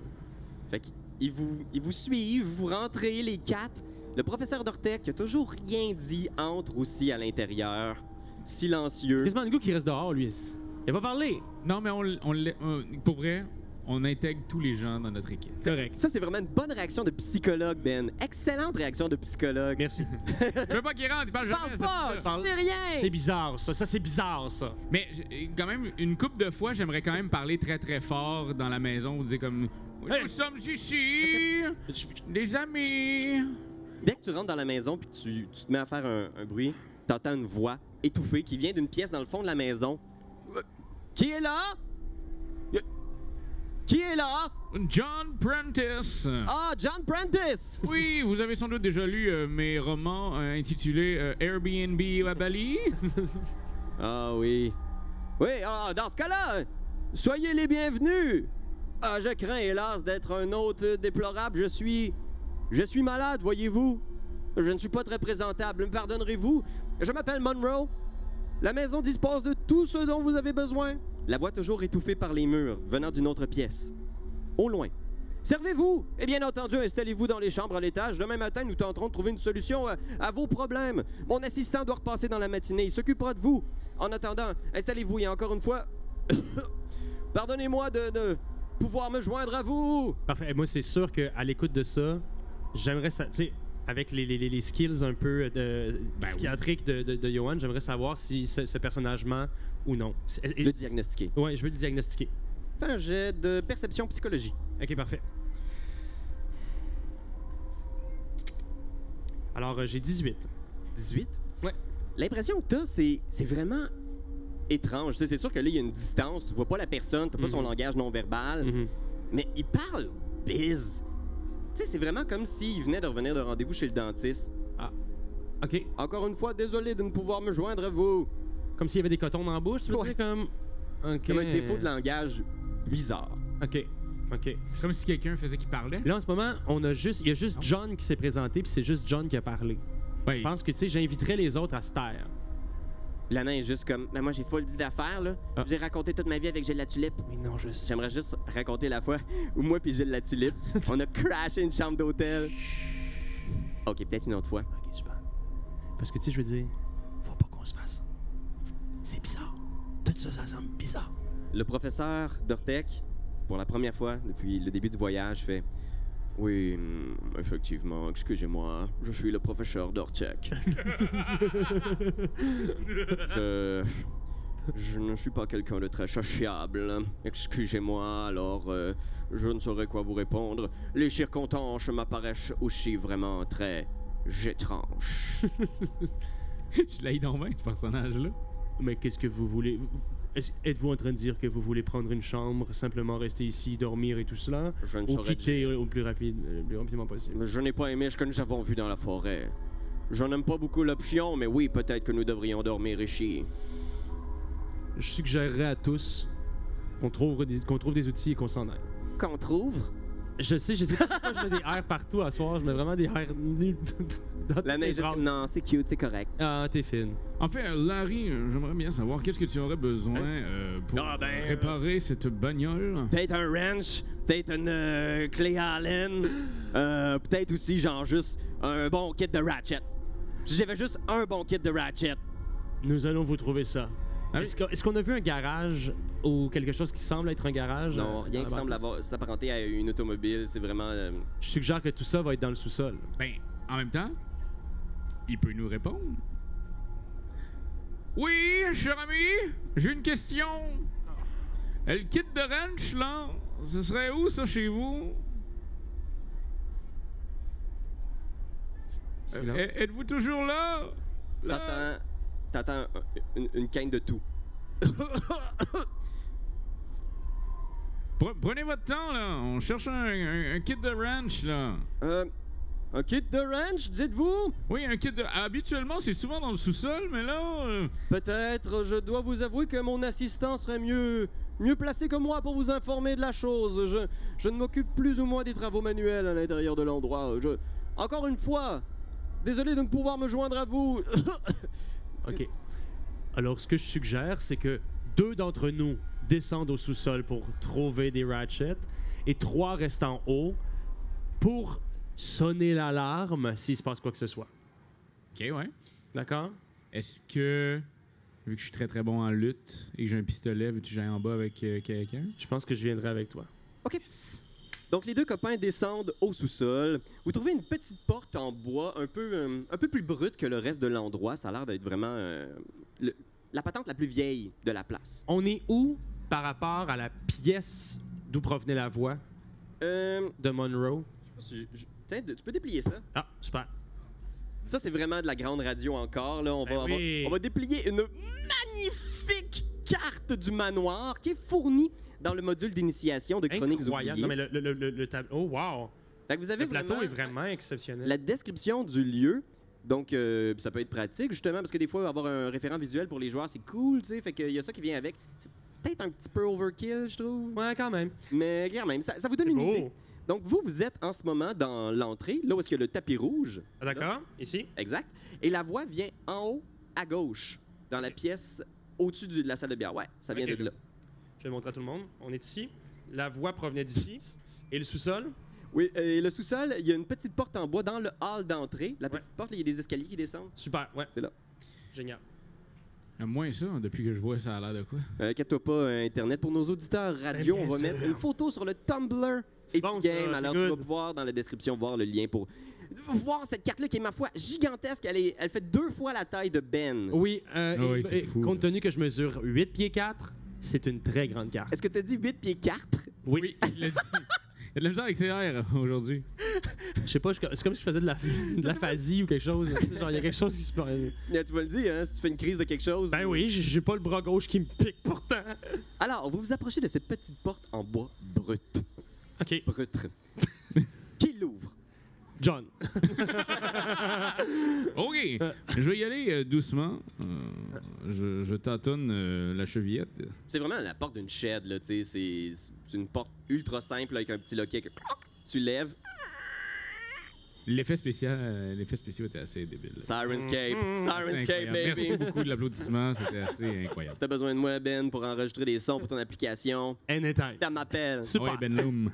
Speaker 2: Fait qu'ils vous suivent, vous rentrez les 4. Le professeur Dortec, qui a toujours rien dit, entre aussi à l'intérieur, silencieux.
Speaker 3: Quasiment le goût qui reste dehors, lui. Il a pas parlé.
Speaker 1: Non, mais pour vrai, on intègre tous les gens dans notre équipe.
Speaker 3: Correct.
Speaker 2: Ça, c'est vraiment une bonne réaction de psychologue, Ben. Excellente réaction de psychologue.
Speaker 3: Merci.
Speaker 1: Je veux pas qu'il rentre, il parle jamais.
Speaker 2: Parle pas,
Speaker 1: c'est
Speaker 2: tu dis rien!
Speaker 3: C'est bizarre, ça. Ça, c'est bizarre, ça.
Speaker 1: Mais quand même, une couple de fois, j'aimerais quand même parler très très fort dans la maison, dire comme oui,
Speaker 3: Hey!
Speaker 1: nous sommes ici, des amis.
Speaker 2: Dès que tu rentres dans la maison puis tu te mets à faire un bruit, t'entends une voix étouffée qui vient d'une pièce dans le fond de la maison. Qui est là? Qui est là?
Speaker 1: John Prentice.
Speaker 2: Ah, John Prentice!
Speaker 1: Oui, vous avez sans doute déjà lu mes romans intitulés Airbnb à Bali.
Speaker 2: Ah oui. Oui, dans ce cas-là, soyez les bienvenus. Ah, je crains hélas d'être un hôte déplorable. Je suis malade, voyez-vous. Je ne suis pas très présentable. Me pardonnerez-vous? Je m'appelle Monroe. La maison dispose de tout ce dont vous avez besoin. La voix toujours étouffée par les murs, venant d'une autre pièce. Au loin. Servez-vous! Et bien entendu, installez-vous dans les chambres à l'étage. Demain matin, nous tenterons de trouver une solution à vos problèmes. Mon assistant doit repasser dans la matinée. Il s'occupera de vous. En attendant, installez-vous et encore une fois, pardonnez-moi de pouvoir me joindre à vous.
Speaker 3: Parfait. Moi, c'est sûr qu'à l'écoute de ça, j'aimerais ça. Tu sais, avec les skills un peu psychiatriques de Johan, j'aimerais savoir si ce personnage ment ou non.
Speaker 2: Le diagnostiquer.
Speaker 3: Ouais, je veux le diagnostiquer.
Speaker 2: Fais un jet de perception psychologie.
Speaker 3: Ok, parfait. Alors, j'ai 18.
Speaker 2: 18?
Speaker 3: Ouais.
Speaker 2: L'impression que t'as, c'est vraiment étrange. Tu sais, c'est sûr que là, il y a une distance. Tu vois pas la personne, t'as pas son langage non-verbal. Mais il parle biz. Tu sais, c'est vraiment comme s'il venait de revenir de rendez-vous chez le dentiste.
Speaker 3: Ah. OK.
Speaker 2: Encore une fois, désolé de ne pouvoir me joindre à vous.
Speaker 3: Comme s'il y avait des cotons dans la bouche, tu veux
Speaker 2: Ouais.
Speaker 3: dire comme... OK.
Speaker 2: Comme un défaut de langage bizarre.
Speaker 3: OK. OK.
Speaker 1: Comme si quelqu'un faisait qu'il parlait.
Speaker 3: Là, en ce moment, il y a juste John qui s'est présenté, puis c'est juste John qui a parlé.
Speaker 1: Ouais.
Speaker 3: Je pense que, tu sais, j'inviterais les autres à se taire.
Speaker 2: L'anain est juste comme, mais moi j'ai full dit d'affaires, là.
Speaker 3: Ah.
Speaker 2: J'ai raconté toute ma vie avec Gilles la Tulipe.
Speaker 3: Mais non,
Speaker 2: J'aimerais juste raconter la fois où moi puis Gilles la Tulipe, on a crashé une chambre d'hôtel. Ok, peut-être une autre fois.
Speaker 3: OK, super. Parce que, tu sais, je veux dire, faut pas qu'on se fasse. C'est bizarre. Tout ça, ça semble bizarre.
Speaker 2: Le professeur Dortec, pour la première fois depuis le début du voyage, fait oui, effectivement, excusez-moi, je suis le professeur Dortec. Je ne suis pas quelqu'un de très sociable. Excusez-moi, alors je ne saurais quoi vous répondre. Les circonstances m'apparaissent aussi vraiment très étranges.
Speaker 1: Je l'ai donc bien, ce personnage-là.
Speaker 3: Mais qu'est-ce que vous voulez? Êtes-vous en train de dire que vous voulez prendre une chambre, simplement rester ici, dormir et tout cela?
Speaker 2: Je ne
Speaker 3: Ou
Speaker 2: saurais
Speaker 3: quitter
Speaker 2: dire.
Speaker 3: le plus rapidement possible?
Speaker 2: Je n'ai pas aimé ce que nous avons vu dans la forêt. Je n'aime pas beaucoup l'option, mais oui, peut-être que nous devrions dormir ici.
Speaker 3: Je suggérerais à tous qu'on trouve des outils et qu'on s'en aille.
Speaker 2: Qu'on trouve?
Speaker 3: Je sais pas pourquoi je mets des airs partout à soir. Je mets vraiment des airs nuls dans toutes
Speaker 2: La
Speaker 3: les
Speaker 2: neige,
Speaker 3: phrases.
Speaker 2: non, c'est cute, c'est correct.
Speaker 3: Ah, t'es fine.
Speaker 1: En fait, Larry, j'aimerais bien savoir qu'est-ce que tu aurais besoin pour réparer cette bagnole.
Speaker 2: Peut-être un wrench, peut-être une clé Allen, peut-être aussi genre juste un bon kit de ratchet. Si j'avais juste un bon kit de ratchet.
Speaker 3: Nous allons vous trouver ça.
Speaker 1: Ah oui?
Speaker 3: Est-ce qu'on a vu un garage ou quelque chose qui semble être un garage?
Speaker 2: Non, rien
Speaker 3: dans
Speaker 2: qui
Speaker 3: la
Speaker 2: semble
Speaker 3: bâtisse?
Speaker 2: s'apparenter à une automobile, c'est vraiment...
Speaker 3: Je suggère que tout ça va être dans le sous-sol.
Speaker 1: Ben, en même temps, il peut nous répondre. Oui, cher ami, j'ai une question. Le kit de ranch, là, ce serait où, ça, chez vous?
Speaker 3: Silence.
Speaker 1: Êtes-vous toujours là? Là?
Speaker 2: T'entends une canne de tout.
Speaker 1: Prenez votre temps, là. On cherche un kit de ranch, là.
Speaker 2: Un kit de ranch, dites-vous?
Speaker 1: Oui, un kit de... Habituellement, c'est souvent dans le sous-sol, mais là...
Speaker 2: Peut-être, je dois vous avouer que mon assistant serait mieux placé que moi pour vous informer de la chose. Je ne m'occupe plus ou moins des travaux manuels à l'intérieur de l'endroit. Encore une fois, désolé de ne pouvoir me joindre à vous.
Speaker 3: OK. Alors, ce que je suggère, c'est que 2 d'entre nous descendent au sous-sol pour trouver des ratchets et 3 restent en haut pour sonner l'alarme s'il se passe quoi que ce soit.
Speaker 1: OK, ouais.
Speaker 3: D'accord?
Speaker 1: Est-ce que, vu que je suis très très bon en lutte et que j'ai un pistolet, veux-tu que j'aille en bas avec quelqu'un?
Speaker 3: Je pense que je viendrai avec toi.
Speaker 2: OK. Donc, les 2 copains descendent au sous-sol. Vous trouvez une petite porte en bois un peu plus brute que le reste de l'endroit. Ça a l'air d'être vraiment la patente la plus vieille de la place.
Speaker 3: On est où par rapport à la pièce d'où provenait la voix de Monroe?
Speaker 2: Tiens, tu peux déplier ça.
Speaker 3: Ah, super.
Speaker 2: Ça, c'est vraiment de la grande radio encore. Là. On va déplier une magnifique carte du manoir qui est fournie dans le module d'initiation de Chroniques
Speaker 3: Incroyable.
Speaker 2: oubliées.
Speaker 3: Non, mais le tableau... Oh, wow!
Speaker 2: Fait que vous avez
Speaker 3: Le plateau est vraiment exceptionnel.
Speaker 2: la description du lieu. Donc, ça peut être pratique, justement, parce que des fois, avoir un référent visuel pour les joueurs, c'est cool, tu sais. Fait qu'il y a ça qui vient avec. C'est peut-être un petit peu overkill, je trouve.
Speaker 3: Ouais, quand même.
Speaker 2: Mais quand même, ça vous donne
Speaker 3: C'est
Speaker 2: une
Speaker 3: beau.
Speaker 2: idée. Donc, vous êtes en ce moment dans l'entrée, là où est-ce qu'il y a le tapis rouge.
Speaker 3: Ah, d'accord? Ici?
Speaker 2: Exact. Et la voix vient en haut, à gauche, dans la pièce au-dessus de la salle de bière. Ouais, ça vient
Speaker 3: Ok.
Speaker 2: de là.
Speaker 3: Je vais le montrer à tout le monde. On est ici. La voix provenait d'ici. Et le sous-sol?
Speaker 2: Oui, et le sous-sol, il y a une petite porte en bois dans le hall d'entrée. La petite porte, là, il y a des escaliers qui descendent.
Speaker 3: Super, ouais.
Speaker 2: C'est là.
Speaker 3: Génial.
Speaker 1: Moins ça, depuis que je vois, ça a l'air de quoi?
Speaker 2: Inquiète-toi pas, Internet. Pour nos auditeurs radio,
Speaker 3: Ben,
Speaker 2: on va
Speaker 3: bien
Speaker 2: mettre
Speaker 3: sûr.
Speaker 2: une photo sur le Tumblr
Speaker 3: C'est
Speaker 2: et
Speaker 3: bon,
Speaker 2: du
Speaker 3: ça,
Speaker 2: game.
Speaker 3: c'est
Speaker 2: Alors, tu vas
Speaker 3: good.
Speaker 2: pouvoir, dans la description, voir le lien pour voir cette carte-là qui est, ma foi, gigantesque. Elle fait 2 fois la taille de Ben.
Speaker 3: Oui,
Speaker 1: oui, c'est fou,
Speaker 3: compte
Speaker 1: là.
Speaker 3: tenu que je mesure 8 pieds 4, c'est une très grande carte.
Speaker 2: Est-ce que tu as dit 8 pieds 4?
Speaker 3: Oui.
Speaker 1: Il a dit- il y a de la misère avec ses airs aujourd'hui.
Speaker 3: Je sais pas, c'est comme si je faisais de l'aphasie ou quelque chose. là. Genre, il y a quelque chose qui se passe.
Speaker 2: Tu vas le dire, hein, si tu fais une crise de quelque chose.
Speaker 3: Ben oui, j'ai pas le bras gauche qui me pique pourtant.
Speaker 2: Alors, vous vous approchez de cette petite porte en bois brut.
Speaker 3: OK.
Speaker 2: Brut. Qui l'ouvre?
Speaker 3: John.
Speaker 1: OK, je vais y aller doucement. Je tâtonne la chevillette.
Speaker 2: C'est vraiment la porte d'une shed, là, tu sais. C'est une porte ultra simple avec un petit loquet que tu lèves.
Speaker 1: L'effet spécial était assez débile. là.
Speaker 2: Sirenscape.
Speaker 3: Mm.
Speaker 1: C'était
Speaker 2: Sirenscape,
Speaker 1: incroyable.
Speaker 2: baby.
Speaker 1: Merci beaucoup de l'applaudissement, c'était assez incroyable.
Speaker 2: Si t'as besoin de moi, Ben, pour enregistrer des sons pour ton application,
Speaker 3: Anytime.
Speaker 2: t'as m'appelles.
Speaker 3: Super.
Speaker 1: Ouais, Ben Loom.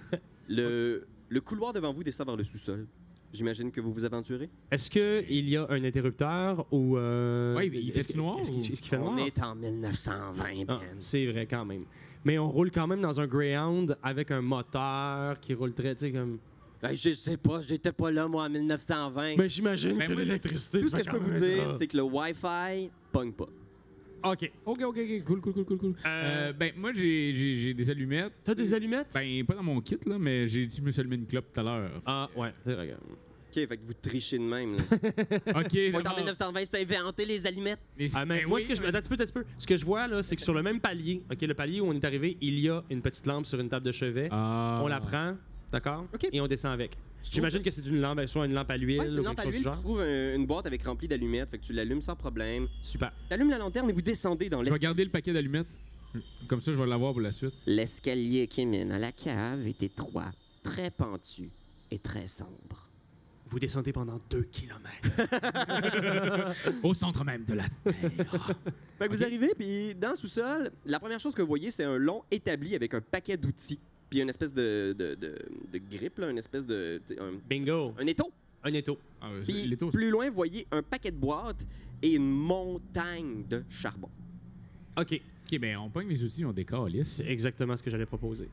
Speaker 2: Le couloir devant vous descend vers le sous-sol. J'imagine que vous vous aventurez.
Speaker 3: Est-ce qu'il y a un interrupteur ou.
Speaker 1: Ouais, il fait
Speaker 3: est-ce-
Speaker 1: noir
Speaker 3: Est-ce
Speaker 1: ou-
Speaker 3: qu'il fait noir?
Speaker 2: On est en 1920, Ben.
Speaker 3: Ah, c'est vrai, quand même. Mais on roule quand même dans un Greyhound avec un moteur qui roule très, tu sais, comme.
Speaker 2: Ben, je sais pas, j'étais pas là, moi, en 1920.
Speaker 3: Mais j'imagine
Speaker 1: Ben,
Speaker 3: que
Speaker 1: moi,
Speaker 3: l'électricité.
Speaker 2: Tout ce que
Speaker 3: fait
Speaker 2: je peux
Speaker 3: quand
Speaker 2: vous
Speaker 3: même
Speaker 2: dire,
Speaker 3: ça.
Speaker 2: c'est que le Wi-Fi pogne pas.
Speaker 3: OK.
Speaker 1: OK, cool. Ben, moi, j'ai des allumettes.
Speaker 3: T'as des allumettes?
Speaker 1: Ben, pas dans mon kit, là, mais je me suis allumé une clope tout à l'heure.
Speaker 3: Ah, ouais, c'est vrai.
Speaker 2: OK, fait que vous trichez de même, là.
Speaker 1: OK,
Speaker 2: Moi, en
Speaker 1: d'abord,
Speaker 2: 1920, c'est inventé les allumettes.
Speaker 1: mais-
Speaker 3: Ah, mais
Speaker 1: ben
Speaker 3: moi,
Speaker 1: oui,
Speaker 3: ce que je.
Speaker 1: mais-
Speaker 3: Attends un petit peu. Ce que je vois, là, c'est que sur le même palier, OK, le palier où on est arrivé, il y a une petite lampe sur une table de chevet.
Speaker 1: Ah.
Speaker 3: On la prend, d'accord?
Speaker 2: OK.
Speaker 3: Et on descend avec.
Speaker 2: Tu
Speaker 3: J'imagine que c'est une lampe, soit une lampe à l'huile
Speaker 2: Ouais, c'est
Speaker 3: ou
Speaker 2: une lampe
Speaker 3: quelque
Speaker 2: à
Speaker 3: chose
Speaker 2: l'huile.
Speaker 3: du
Speaker 2: Tu
Speaker 3: genre.
Speaker 2: trouves une boîte avec remplie d'allumettes, fait que tu l'allumes sans problème.
Speaker 3: Super.
Speaker 2: Tu allumes la lanterne et vous descendez dans
Speaker 1: Je vais garder le paquet d'allumettes. Comme ça, je vais l'avoir pour la suite.
Speaker 2: L'escalier qui mène à la cave est étroit, très pentu et très sombre.
Speaker 3: Vous descendez pendant 2 kilomètres.
Speaker 1: Au centre même de la Terre.
Speaker 2: Fait que vous arrivez, puis dans le sous-sol, la première chose que vous voyez, c'est un long établi avec un paquet d'outils. Puis une espèce de grippe, là, une espèce de... tu sais,
Speaker 3: Bingo.
Speaker 2: un étau.
Speaker 3: Un étau.
Speaker 1: Ah,
Speaker 2: Puis
Speaker 1: les taux,
Speaker 2: plus loin, vous voyez un paquet de boîtes et une montagne de charbon.
Speaker 3: OK.
Speaker 1: OK, ben, on pogne les outils, on décalisse.
Speaker 3: C'est exactement ce que j'allais proposer.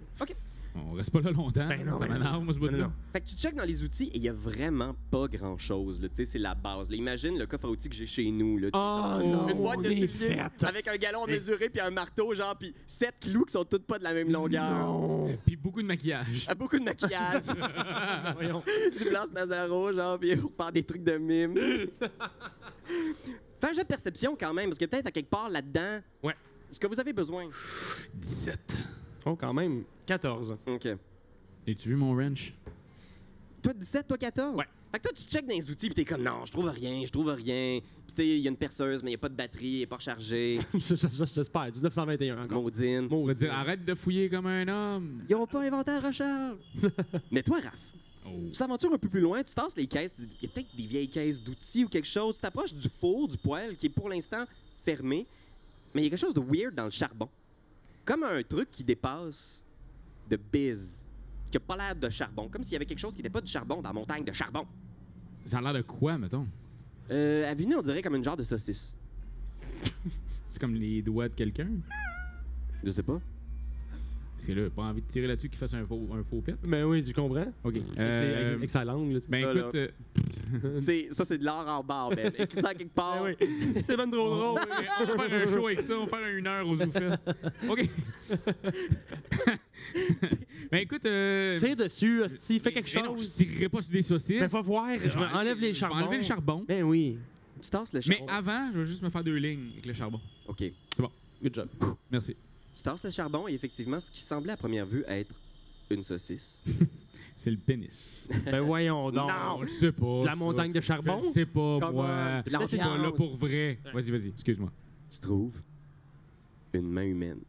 Speaker 1: On reste pas là longtemps.
Speaker 3: Ben non,
Speaker 1: ça
Speaker 3: ben
Speaker 1: m'énerve, moi, ce bout-là.
Speaker 3: non.
Speaker 2: Fait que tu checkes dans les outils et il y a vraiment pas grand-chose. là. Tu sais, c'est la base. là. Imagine le coffre à outils que j'ai chez nous. Là.
Speaker 3: Oh,
Speaker 2: non,
Speaker 3: non,
Speaker 2: une boîte de
Speaker 3: on est
Speaker 2: souliers
Speaker 3: fait.
Speaker 2: avec un galon
Speaker 3: C'est-
Speaker 2: mesuré puis un marteau, genre, puis 7 clous qui sont toutes pas de la même longueur.
Speaker 3: Non.
Speaker 1: Puis beaucoup de maquillage.
Speaker 2: Ah, beaucoup de maquillage.
Speaker 3: Voyons.
Speaker 2: du blanc Nazaro, genre, puis pour faire des trucs de mime. Fais un jeu de perception quand même, parce que peut-être à quelque part là-dedans,
Speaker 3: Ouais.
Speaker 2: ce que vous avez besoin.
Speaker 1: 17.
Speaker 3: Oh, quand même. 14.
Speaker 2: OK.
Speaker 1: As-tu vu mon wrench?
Speaker 2: Toi, 17, toi, 14?
Speaker 3: Ouais.
Speaker 2: Fait que toi, tu checkes dans les outils, puis t'es comme, non, je trouve rien. Puis tu sais, il y a une perceuse, mais il n'y a pas de batterie, elle n'est pas rechargée.
Speaker 3: J'espère. 1921 encore.
Speaker 2: Maudine.
Speaker 1: On va dire, arrête de fouiller comme un homme.
Speaker 2: Ils n'ont pas inventé la recharge. Mais toi, Raph,
Speaker 1: Oh.
Speaker 2: tu t'aventures un peu plus loin, tu tasses les caisses. Il y a peut-être des vieilles caisses d'outils ou quelque chose. Tu t'approches du four, du poêle, qui est pour l'instant fermé. Mais il y a quelque chose de weird dans le charbon. Comme un truc qui dépasse de biz. Qui n'a pas l'air de charbon. Comme s'il y avait quelque chose qui n'était pas du charbon dans la montagne de charbon.
Speaker 1: Ça a l'air de quoi, mettons?
Speaker 2: À vue nue, on dirait comme une genre de saucisse.
Speaker 1: C'est comme les doigts de quelqu'un?
Speaker 2: Je sais pas.
Speaker 1: Parce que là, pas envie de tirer là-dessus qu'il fasse un faux pet.
Speaker 3: Mais oui, tu comprends?
Speaker 1: OK.
Speaker 3: Avec sa langue, là.
Speaker 1: Ben
Speaker 2: Ça,
Speaker 1: écoute,
Speaker 2: Ça, c'est de l'art en barre, Ben. Écris ça quelque part.
Speaker 3: Ben oui. C'est ben trop
Speaker 1: on
Speaker 3: drôle.
Speaker 1: va faire un show avec ça, on va faire 1 heure aux ZooFest. OK. Ben écoute,
Speaker 3: Tire dessus, hostie, fais quelque
Speaker 1: mais non,
Speaker 3: chose.
Speaker 1: je tirerai pas sur des saucisses.
Speaker 3: Ben, va voir, je enlève les charbons.
Speaker 1: Je vais enlever le charbon.
Speaker 3: Ben oui.
Speaker 2: Tu tasses le
Speaker 1: Mais
Speaker 2: charbon.
Speaker 1: avant, je vais juste me faire 2 lignes avec le charbon.
Speaker 2: OK.
Speaker 3: Good job.
Speaker 1: Merci.
Speaker 2: Tu tasses le charbon et effectivement, ce qui semblait à première vue être une saucisse.
Speaker 1: C'est le pénis.
Speaker 3: Ben voyons donc.
Speaker 2: Non.
Speaker 1: Je sais pas.
Speaker 3: La
Speaker 1: ça.
Speaker 3: montagne de charbon?
Speaker 1: Je sais pas,
Speaker 2: Come
Speaker 1: moi.
Speaker 2: on,
Speaker 1: Je suis pas là
Speaker 2: l'ambiance.
Speaker 1: pour vrai. Vas-y, excuse-moi.
Speaker 2: Tu trouves une main humaine.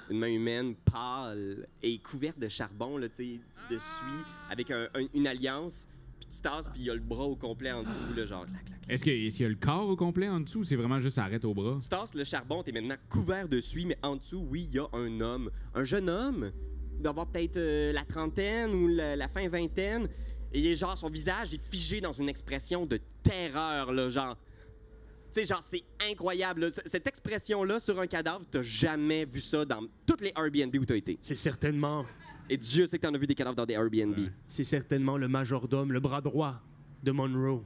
Speaker 2: Une main humaine pâle et couverte de charbon, là, tu sais, de suie, avec une alliance. Puis tu tasses, puis il y a le bras au complet en dessous, là, genre clac, clac, clac.
Speaker 1: Est-ce qu'il y a le corps au complet en dessous ou c'est vraiment juste ça arrête au bras?
Speaker 2: Tu tasses le charbon, t'es maintenant couvert de suie, mais en dessous, oui, il y a un homme. Un jeune homme, il doit avoir peut-être la trentaine ou la fin vingtaine. Et il est genre, son visage est figé dans une expression de terreur, là, genre. Tu sais, genre, c'est incroyable. Là. Cette expression-là sur un cadavre, t'as jamais vu ça dans toutes les Airbnb où t'as été.
Speaker 3: C'est certainement,
Speaker 2: Et Dieu sait que t'en as vu des cadavres dans des Airbnb.
Speaker 1: Ouais.
Speaker 3: c'est certainement le majordome, le bras droit de Monroe.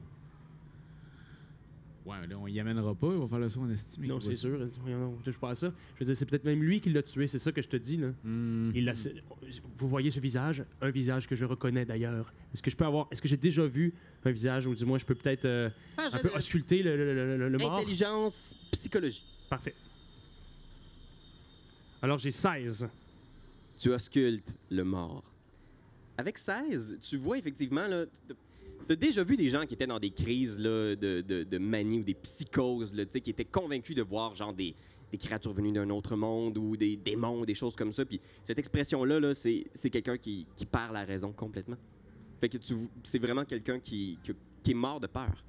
Speaker 1: Ouais, là, on y amènera pas, il va faire le son en estime.
Speaker 3: Non, c'est sûr. Voyons, non, touche pas à ça. Je veux dire, c'est peut-être même lui qui l'a tué. C'est ça que je te dis, là. Vous voyez ce visage? Un visage que je reconnais d'ailleurs. Est-ce que j'ai déjà vu un visage, ou du moins je peux peut-être un peu ausculter le mort?
Speaker 2: Intelligence, psychologie.
Speaker 3: Parfait. Alors j'ai 16.
Speaker 2: Tu auscultes le mort. Avec 16, tu vois effectivement, là, t'as déjà vu des gens qui étaient dans des crises là, de manie ou des psychoses, là, tu sais, qui étaient convaincus de voir genre des créatures venues d'un autre monde ou des démons, des choses comme ça. Puis cette expression-là, là, c'est quelqu'un qui perd la raison complètement. Fait que c'est vraiment quelqu'un qui est mort de peur.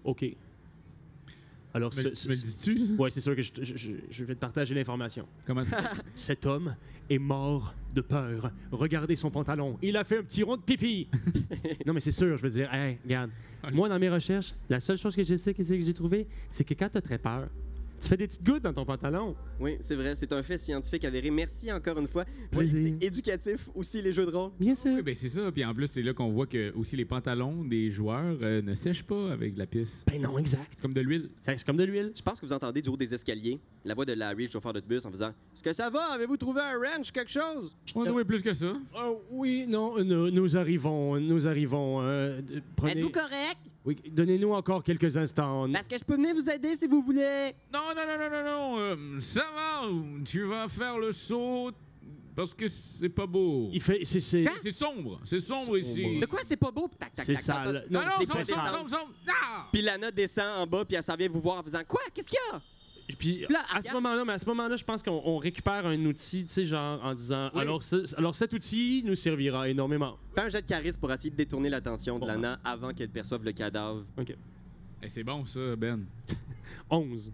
Speaker 3: OK. Alors,
Speaker 1: Me le dis-tu?
Speaker 3: ouais, c'est sûr que je vais te partager l'information.
Speaker 1: Comment ça?
Speaker 3: Cet homme est mort de peur. Regardez son pantalon. Il a fait un petit rond de pipi. Non, mais c'est sûr, je veux dire, hey, regarde. Moi, dans mes recherches, la seule chose que je sais que j'ai trouvé, c'est que quand tu as très peur, tu fais des petites gouttes dans ton pantalon.
Speaker 2: Oui, c'est vrai, c'est un fait scientifique avéré. Merci encore une fois.
Speaker 3: Plaisir.
Speaker 2: C'est éducatif aussi, les jeux de rôle.
Speaker 3: Bien sûr.
Speaker 1: Oui, ben c'est ça. Puis en plus, c'est là qu'on voit que aussi les pantalons des joueurs ne sèchent pas avec de la pisse.
Speaker 3: Ben non, exact.
Speaker 1: C'est comme de l'huile.
Speaker 3: C'est comme de l'huile.
Speaker 2: Je pense que vous entendez du haut des escaliers la voix de Larry, le chauffeur d'autobus, en faisant « Est-ce que ça va? Avez-vous trouvé un wrench, quelque chose?
Speaker 1: On doit plus que ça.
Speaker 3: Oh, oui, non, nous arrivons. Prenez...
Speaker 2: Êtes-vous correct?
Speaker 3: Oui, donnez-nous encore quelques instants.
Speaker 2: Parce que je peux venir vous aider si vous voulez.
Speaker 1: Non. Ça va. Tu vas faire le saut parce que c'est pas beau.
Speaker 3: Il fait... C'est...
Speaker 1: C'est sombre. C'est sombre ici.
Speaker 2: De quoi c'est pas beau? Tac, tac,
Speaker 3: C'est
Speaker 2: tac,
Speaker 3: sale.
Speaker 2: tac, tac.
Speaker 3: Non,
Speaker 1: Non,
Speaker 3: c'est pas sale.
Speaker 1: sombre. Ah!
Speaker 2: Puis Lana descend en bas, puis elle s'en vient vous voir en faisant « Quoi? Qu'est-ce qu'il y a? »
Speaker 3: Puis
Speaker 2: Là,
Speaker 3: à ce moment-là, je pense qu'on récupère un outil, tu sais, genre en disant
Speaker 2: Oui.
Speaker 3: alors cet outil nous servira énormément.
Speaker 2: Fais un jet de charisme pour essayer de détourner l'attention de
Speaker 3: Bon,
Speaker 2: Lana avant qu'elle perçoive le cadavre.
Speaker 3: OK.
Speaker 1: Eh, c'est bon ça, Ben.
Speaker 3: 11.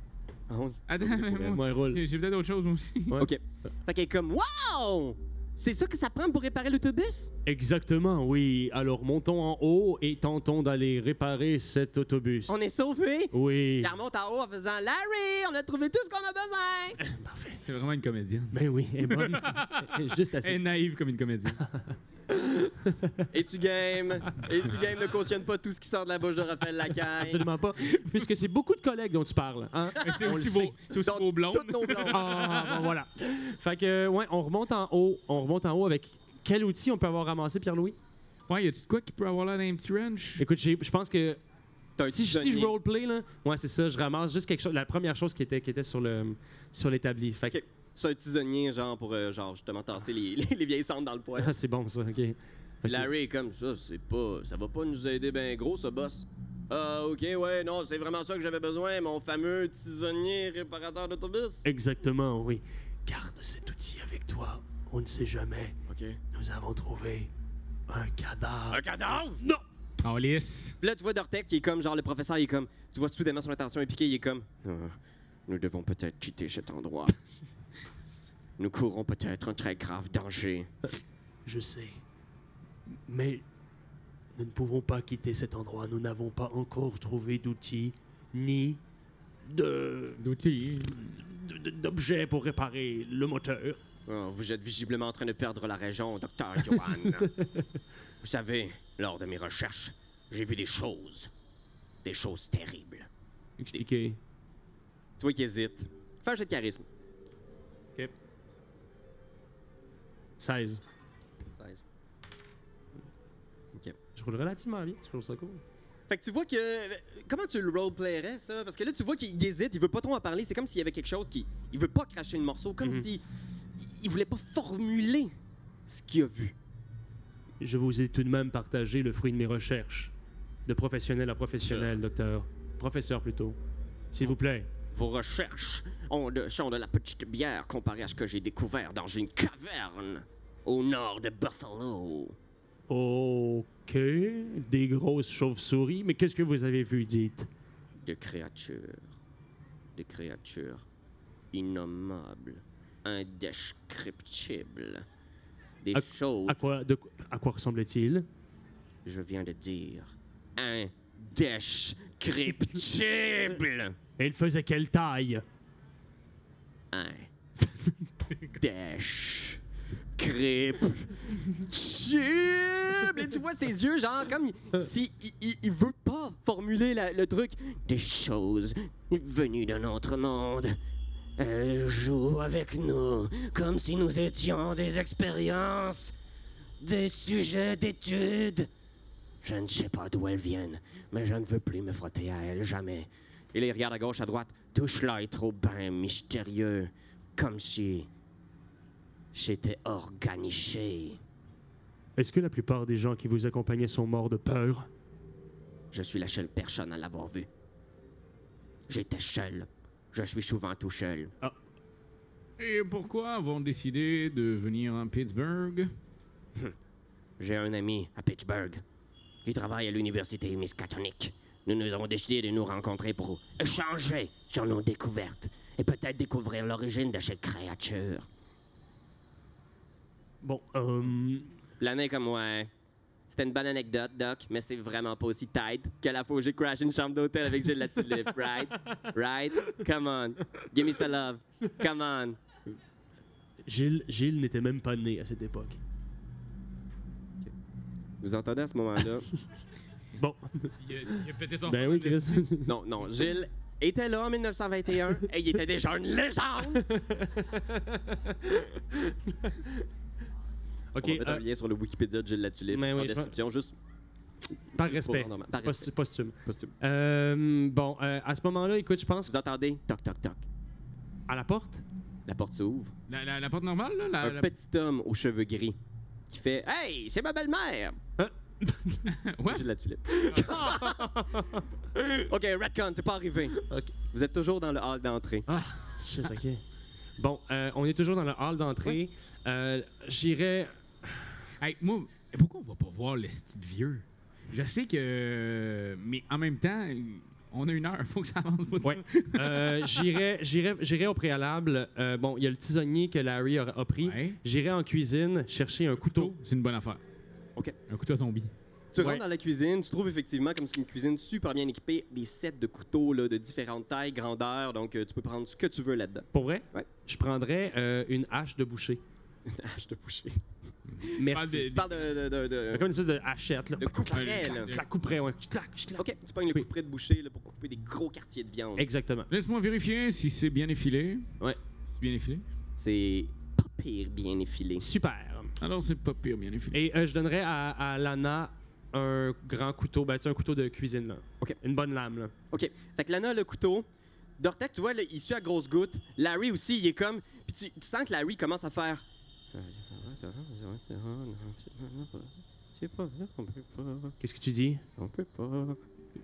Speaker 2: 11.
Speaker 1: Attends, mais moi,
Speaker 3: Moi, roule.
Speaker 1: j'ai peut-être autre chose aussi.
Speaker 3: Ouais.
Speaker 2: OK. Fait qu'elle est comme « Wow! C'est ça que ça prend pour réparer l'autobus?
Speaker 3: Exactement, oui. Alors montons en haut et tentons d'aller réparer cet autobus.
Speaker 2: On est sauvés? »
Speaker 3: Oui.
Speaker 2: Elle remonte en haut en faisant « Larry, on a trouvé tout ce qu'on a besoin!
Speaker 3: Parfait.
Speaker 1: C'est vraiment une comédienne.
Speaker 3: Ben oui, elle est bonne. Elle est juste
Speaker 1: Elle est
Speaker 3: assez.
Speaker 1: naïve comme une comédienne.
Speaker 2: Es-tu game? Es-tu game ne cautionne pas tout ce qui sort de la bouche de Raphaël Lacaille?
Speaker 3: Absolument pas. Puisque c'est beaucoup de collègues dont tu parles. Hein?
Speaker 1: Mais c'est
Speaker 3: On
Speaker 1: aussi
Speaker 3: le
Speaker 1: beau.
Speaker 3: sait.
Speaker 1: C'est aussi
Speaker 2: Donc,
Speaker 1: beau blonde.
Speaker 2: Toutes nos blondes.
Speaker 3: Ah, bon, voilà. Fait que, ouais, on remonte en haut. On remonte en haut avec quel outil on peut avoir ramassé, Pierre-Louis?
Speaker 1: Ouais, y a-tu de quoi qui peut avoir là d'un petit wrench?
Speaker 3: Écoute, je pense que
Speaker 2: T'as un
Speaker 3: Si je
Speaker 2: tisonnier.
Speaker 3: roleplay, là, ouais, c'est ça, je ramasse juste quelque chose, la première chose qui était sur l'établi. Fait que-
Speaker 2: Ok. C'est un tisonnier, genre, pour genre, justement tasser les vieilles cendres dans le poêle.
Speaker 3: Ah, c'est bon, ça, OK.
Speaker 2: Puis Larry est comme ça, ça va pas nous aider ben gros, ce boss. Ah, ok, ouais, non, c'est vraiment ça que j'avais besoin, mon fameux tisonnier réparateur d'autobus.
Speaker 3: Exactement, oui. Garde cet outil avec toi. On ne sait jamais.
Speaker 2: Ok.
Speaker 3: Nous avons trouvé un cadavre.
Speaker 2: Un cadavre?
Speaker 3: Non!
Speaker 1: Oh, lisse.
Speaker 2: Puis là, tu vois Dortek qui est comme, genre, le professeur, il est comme, tu vois soudainement son attention est piquée, il est comme, Ah, nous devons peut-être quitter cet endroit. Nous courons peut-être un très grave danger.
Speaker 3: Je sais. Mais nous ne pouvons pas quitter cet endroit. Nous n'avons pas encore trouvé d'outils ni
Speaker 1: D'outils.
Speaker 3: d'objets pour réparer le moteur.
Speaker 2: Oh, vous êtes visiblement en train de perdre la raison, Docteur Johan. Vous savez, lors de mes recherches, j'ai vu des choses terribles.
Speaker 3: Expliquez.
Speaker 2: Tu vois qu'il hésite. Fais un jet de charisme.
Speaker 3: OK. 16.
Speaker 2: 16. Ok.
Speaker 3: Je roule relativement bien, je trouve ça cool.
Speaker 2: Fait que tu vois que... Comment tu le roleplayerais, ça? Parce que là, tu vois qu'il hésite, il veut pas trop en parler. C'est comme s'il y avait quelque chose qui... Il veut pas cracher le morceau, comme
Speaker 3: Mhm.
Speaker 2: si... Il voulait pas formuler ce qu'il a vu.
Speaker 3: Je vous ai tout de même partagé le fruit de mes recherches. De professionnel à professionnel, docteur. Professeur, plutôt. S'il vous plaît.
Speaker 2: Vos recherches sont de la petite bière comparé à ce que j'ai découvert dans une caverne au nord de Buffalo.
Speaker 3: OK. Des grosses chauves-souris. Mais qu'est-ce que vous avez vu, dites?
Speaker 2: Des créatures innommables, indescriptibles. Des choses,
Speaker 3: À quoi ressemble-t-il?
Speaker 2: je viens de dire, indescriptibles.
Speaker 3: Et il faisait quelle taille?
Speaker 2: Indescriptibles. Et tu vois ses yeux, genre, comme si il veut pas formuler le truc. Des choses venues d'un autre monde. Elles jouent avec nous, comme si nous étions des expériences, des sujets d'études. Je ne sais pas d'où elles viennent, mais je ne veux plus me frotter à elles, jamais. Et là, il regarde à gauche, à droite. Tout cela est trop bien mystérieux, comme si j'étais organiché.
Speaker 3: Est-ce que la plupart des gens qui vous accompagnaient sont morts de peur?
Speaker 2: Je suis la seule personne à l'avoir vu. J'étais seul. Je suis souvent tout seul.
Speaker 1: Et pourquoi avons décidé de venir à Pittsburgh?
Speaker 2: J'ai un ami à Pittsburgh qui travaille à l'université Miskatonic. Nous avons décidé de nous rencontrer pour échanger sur nos découvertes et peut-être découvrir l'origine de ces créatures.
Speaker 3: Bon,
Speaker 2: L'année comme ouais. C'était une bonne anecdote, Doc, mais c'est vraiment pas aussi tight que la fois où j'ai crashé une chambre d'hôtel avec Gilles Latulippe, right? Right? Come on. Give me some love. Come on.
Speaker 3: Gilles n'était même pas né à cette époque.
Speaker 2: Vous entendez à ce moment-là?
Speaker 3: Bon,
Speaker 1: Il a pété son
Speaker 3: ben
Speaker 1: phone.
Speaker 3: oui, Chris.
Speaker 2: Non, Gilles était là en 1921 et il était déjà une légende!
Speaker 3: OK,
Speaker 2: On va mettre un lien sur le Wikipédia de Gilles Latulippe
Speaker 3: Mais oui,
Speaker 2: en
Speaker 3: je
Speaker 2: description, juste
Speaker 3: par respect.
Speaker 2: Par respect.
Speaker 3: Posthume.
Speaker 2: Posthume.
Speaker 3: Bon, à ce moment-là, écoute, je pense
Speaker 2: Vous entendez? Toc, toc, toc.
Speaker 3: à la porte.
Speaker 2: La porte s'ouvre.
Speaker 1: La porte normale, là?
Speaker 2: Un petit homme aux cheveux gris qui fait « Hey, c'est ma belle-mère!
Speaker 1: Ouais.
Speaker 2: Gilles Latulippe. OK, retcon, c'est pas arrivé.
Speaker 3: OK.
Speaker 2: Vous êtes toujours dans le hall d'entrée.
Speaker 3: Ah, shit, OK. Bon, on est toujours dans le hall d'entrée. J'irais...
Speaker 1: Hey, moi, pourquoi on va pas voir le style vieux? Je sais que... Mais en même temps, on a une heure, faut que ça avance pas.
Speaker 3: Ouais. J'irais au préalable. Bon, il y a le tisonnier que Larry a pris.
Speaker 1: Ouais.
Speaker 3: J'irais en cuisine chercher un couteau.
Speaker 1: C'est une bonne affaire.
Speaker 2: OK.
Speaker 1: Un couteau zombie.
Speaker 2: Tu
Speaker 3: Ouais.
Speaker 2: rentres dans la cuisine, tu trouves effectivement, comme c'est une cuisine super bien équipée, des sets de couteaux là, de différentes tailles, grandeurs, donc tu peux prendre ce que tu veux là-dedans.
Speaker 3: Pour vrai?
Speaker 2: Ouais.
Speaker 3: Je prendrais une hache de boucher.
Speaker 2: Une hache de boucher.
Speaker 3: Merci.
Speaker 2: Tu parles de
Speaker 3: Comme une espèce de hachette, là.
Speaker 2: de couperet, là.
Speaker 3: Clac, couperait, ouais. Clac, clac.
Speaker 2: OK, tu pognes le
Speaker 3: Oui.
Speaker 2: couperet de boucher là, pour couper des gros quartiers de viande.
Speaker 3: Exactement.
Speaker 1: Laisse-moi vérifier si c'est bien effilé.
Speaker 2: Ouais.
Speaker 1: C'est bien effilé?
Speaker 2: C'est pas pire bien effilé.
Speaker 3: Super.
Speaker 1: Alors, c'est pas pire bien effilé.
Speaker 3: Et je donnerais à Lana un grand couteau, ben, tu sais, un couteau de cuisine, là.
Speaker 2: OK.
Speaker 3: Une bonne lame, là.
Speaker 2: OK. Fait que Lana a le couteau. Dortek, tu vois, là, il suit à grosses gouttes. Larry aussi, il est comme... Puis tu sens que Larry commence à faire...
Speaker 3: Qu'est-ce que tu dis?
Speaker 2: On peut pas.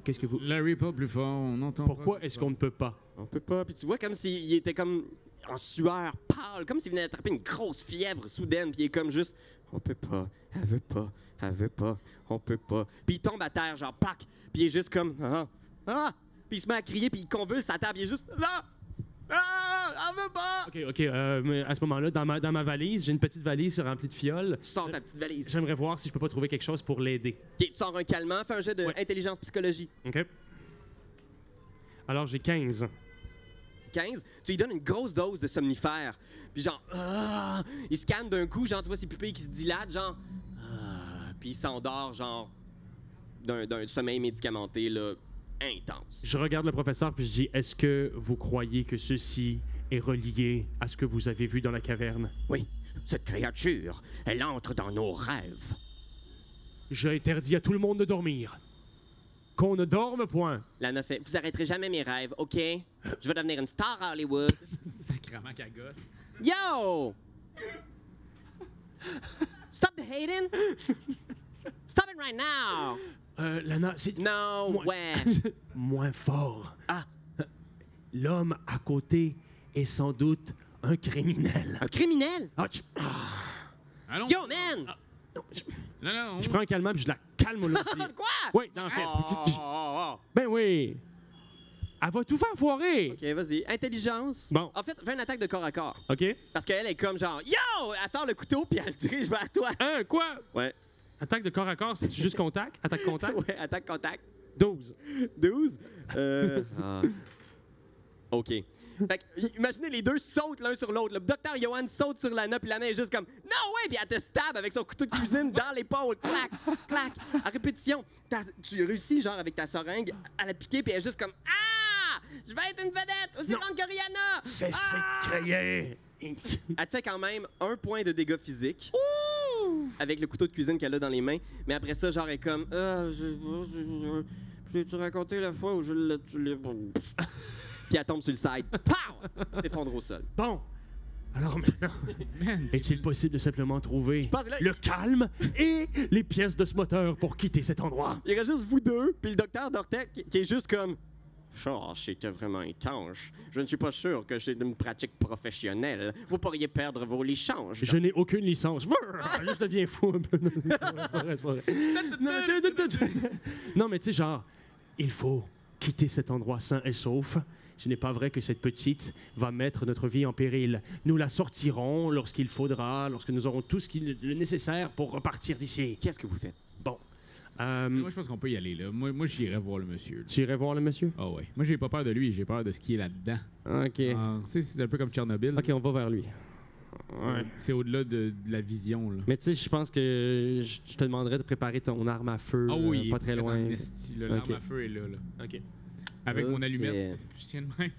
Speaker 3: Qu'est-ce que vous...
Speaker 1: Larry, pas plus fort, on entend
Speaker 3: Pourquoi
Speaker 1: pas.
Speaker 3: est-ce qu'on ne peut pas?
Speaker 2: On peut pas. Puis tu vois comme s'il était comme en sueur, pâle, comme s'il venait d'attraper une grosse fièvre soudaine. Puis il est comme juste... On peut pas. Elle veut pas. Elle veut pas. On peut pas. Puis il tombe à terre, genre, pac. Puis il est juste comme... Ah! Ah! Puis il se met à crier, puis il convulse sa table. Il est juste... Non! Ah! Elle veut pas!
Speaker 3: OK, mais à ce moment-là, dans ma valise, j'ai une petite valise remplie de fioles.
Speaker 2: Tu sors ta petite valise.
Speaker 3: J'aimerais voir si je peux pas trouver quelque chose pour l'aider.
Speaker 2: OK, tu sors un calmant, fais un jet de
Speaker 3: Ouais.
Speaker 2: intelligence psychologie.
Speaker 3: OK? Alors, j'ai 15.
Speaker 2: 15, tu lui donnes une grosse dose de somnifère. Puis genre, ah! Il se calme d'un coup, genre, tu vois ses pupilles qui se dilatent, genre, ah! Puis il s'endort, genre, d'un sommeil médicamenté, là, intense.
Speaker 3: Je regarde le professeur puis je dis, est-ce que vous croyez que ceci est relié à ce que vous avez vu dans la caverne?
Speaker 2: Oui, cette créature, elle entre dans nos rêves.
Speaker 3: J'ai interdit à tout le monde de dormir. Qu'on ne dorme point.
Speaker 2: Lana fait, vous arrêterez jamais mes rêves, OK? Je vais devenir une star à Hollywood.
Speaker 1: Sacrement qu'elle gosse.
Speaker 2: Yo! Stop the hating! Stop it right now!
Speaker 3: Lana, c'est...
Speaker 2: No
Speaker 3: Moi-
Speaker 2: way!
Speaker 3: Moins fort.
Speaker 2: Ah,
Speaker 3: L'homme à côté est sans doute un criminel.
Speaker 2: un criminel?
Speaker 3: Ah,
Speaker 1: Allons.
Speaker 2: Yo, man!
Speaker 1: Non, non.
Speaker 3: je prends un calmant puis je la calme là aussi.
Speaker 2: Quoi?
Speaker 3: Oui, dans le fait.
Speaker 2: Oh.
Speaker 3: Ben oui. Elle va tout faire foirer.
Speaker 2: OK, vas-y. Intelligence.
Speaker 3: Bon.
Speaker 2: En fait, fais une attaque de corps à corps.
Speaker 3: OK?
Speaker 2: Parce qu'elle est comme genre, yo! Elle sort le couteau puis elle le dirige vers toi.
Speaker 3: Hein, quoi?
Speaker 2: Ouais.
Speaker 3: Attaque de corps à corps, c'est juste contact? Attaque contact?
Speaker 2: Ouais, attaque contact.
Speaker 3: 12.
Speaker 2: 12. OK. Fait que, imaginez les deux sautent l'un sur l'autre. Le docteur Johan saute sur Lana, puis Lana est juste comme « Non, ouais! » Puis elle te stab avec son couteau de cuisine dans l'épaule. Clac, clac, à répétition. Tu réussis, genre, avec ta seringue, à la piquer, puis elle est juste comme « Ah! Je vais être une vedette! Aussi
Speaker 3: Non.
Speaker 2: grande que Rihanna! »
Speaker 3: Cessez
Speaker 2: Ah!
Speaker 3: de crier.
Speaker 2: Elle te fait quand même 1 point de dégâts physiques. Avec le couteau de cuisine qu'elle a dans les mains. Mais après ça, genre, elle est comme je t'ai-tu raconté la fois où je l'ai tué? Puis elle tombe sur le side. Pow! S'effondre au sol.
Speaker 3: Bon. Alors maintenant,
Speaker 1: Man,
Speaker 3: est-il possible de simplement trouver
Speaker 2: pense que là-
Speaker 3: le calme et les pièces de ce moteur pour quitter cet endroit?
Speaker 2: Il reste juste vous deux, puis le docteur Dortek qui est juste comme c'était vraiment étanche. Je ne suis pas sûr que c'est une pratique professionnelle. Vous pourriez perdre vos licences.
Speaker 3: Je n'ai aucune licence. Je deviens fou un peu. C'est pas vrai. Non, mais tu sais, genre, il faut quitter cet endroit sain et sauf. Ce n'est pas vrai que cette petite va mettre notre vie en péril. Nous la sortirons lorsqu'il faudra, lorsque nous aurons tout le nécessaire pour repartir d'ici.
Speaker 2: Qu'est-ce que vous faites?
Speaker 3: Bon.
Speaker 1: moi, je pense qu'on peut y aller, là. Moi j'irais voir le monsieur. là.
Speaker 3: Tu irais voir le monsieur?
Speaker 1: Ah ouais. Moi, j'ai pas peur de lui, j'ai peur de ce qui est là-dedans.
Speaker 3: OK.
Speaker 1: Ah, tu sais, c'est un peu comme Tchernobyl.
Speaker 3: OK, on va vers lui. Ouais.
Speaker 1: C'est au-delà de la vision, là.
Speaker 3: Mais tu sais, je pense que je te demanderais de préparer ton arme à feu
Speaker 1: Ah oui,
Speaker 3: pas très loin.
Speaker 1: L'arme
Speaker 3: Ok.
Speaker 1: à feu est là, là.
Speaker 3: OK.
Speaker 1: Avec mon
Speaker 2: Ok.
Speaker 1: allumette. Je tiens de même.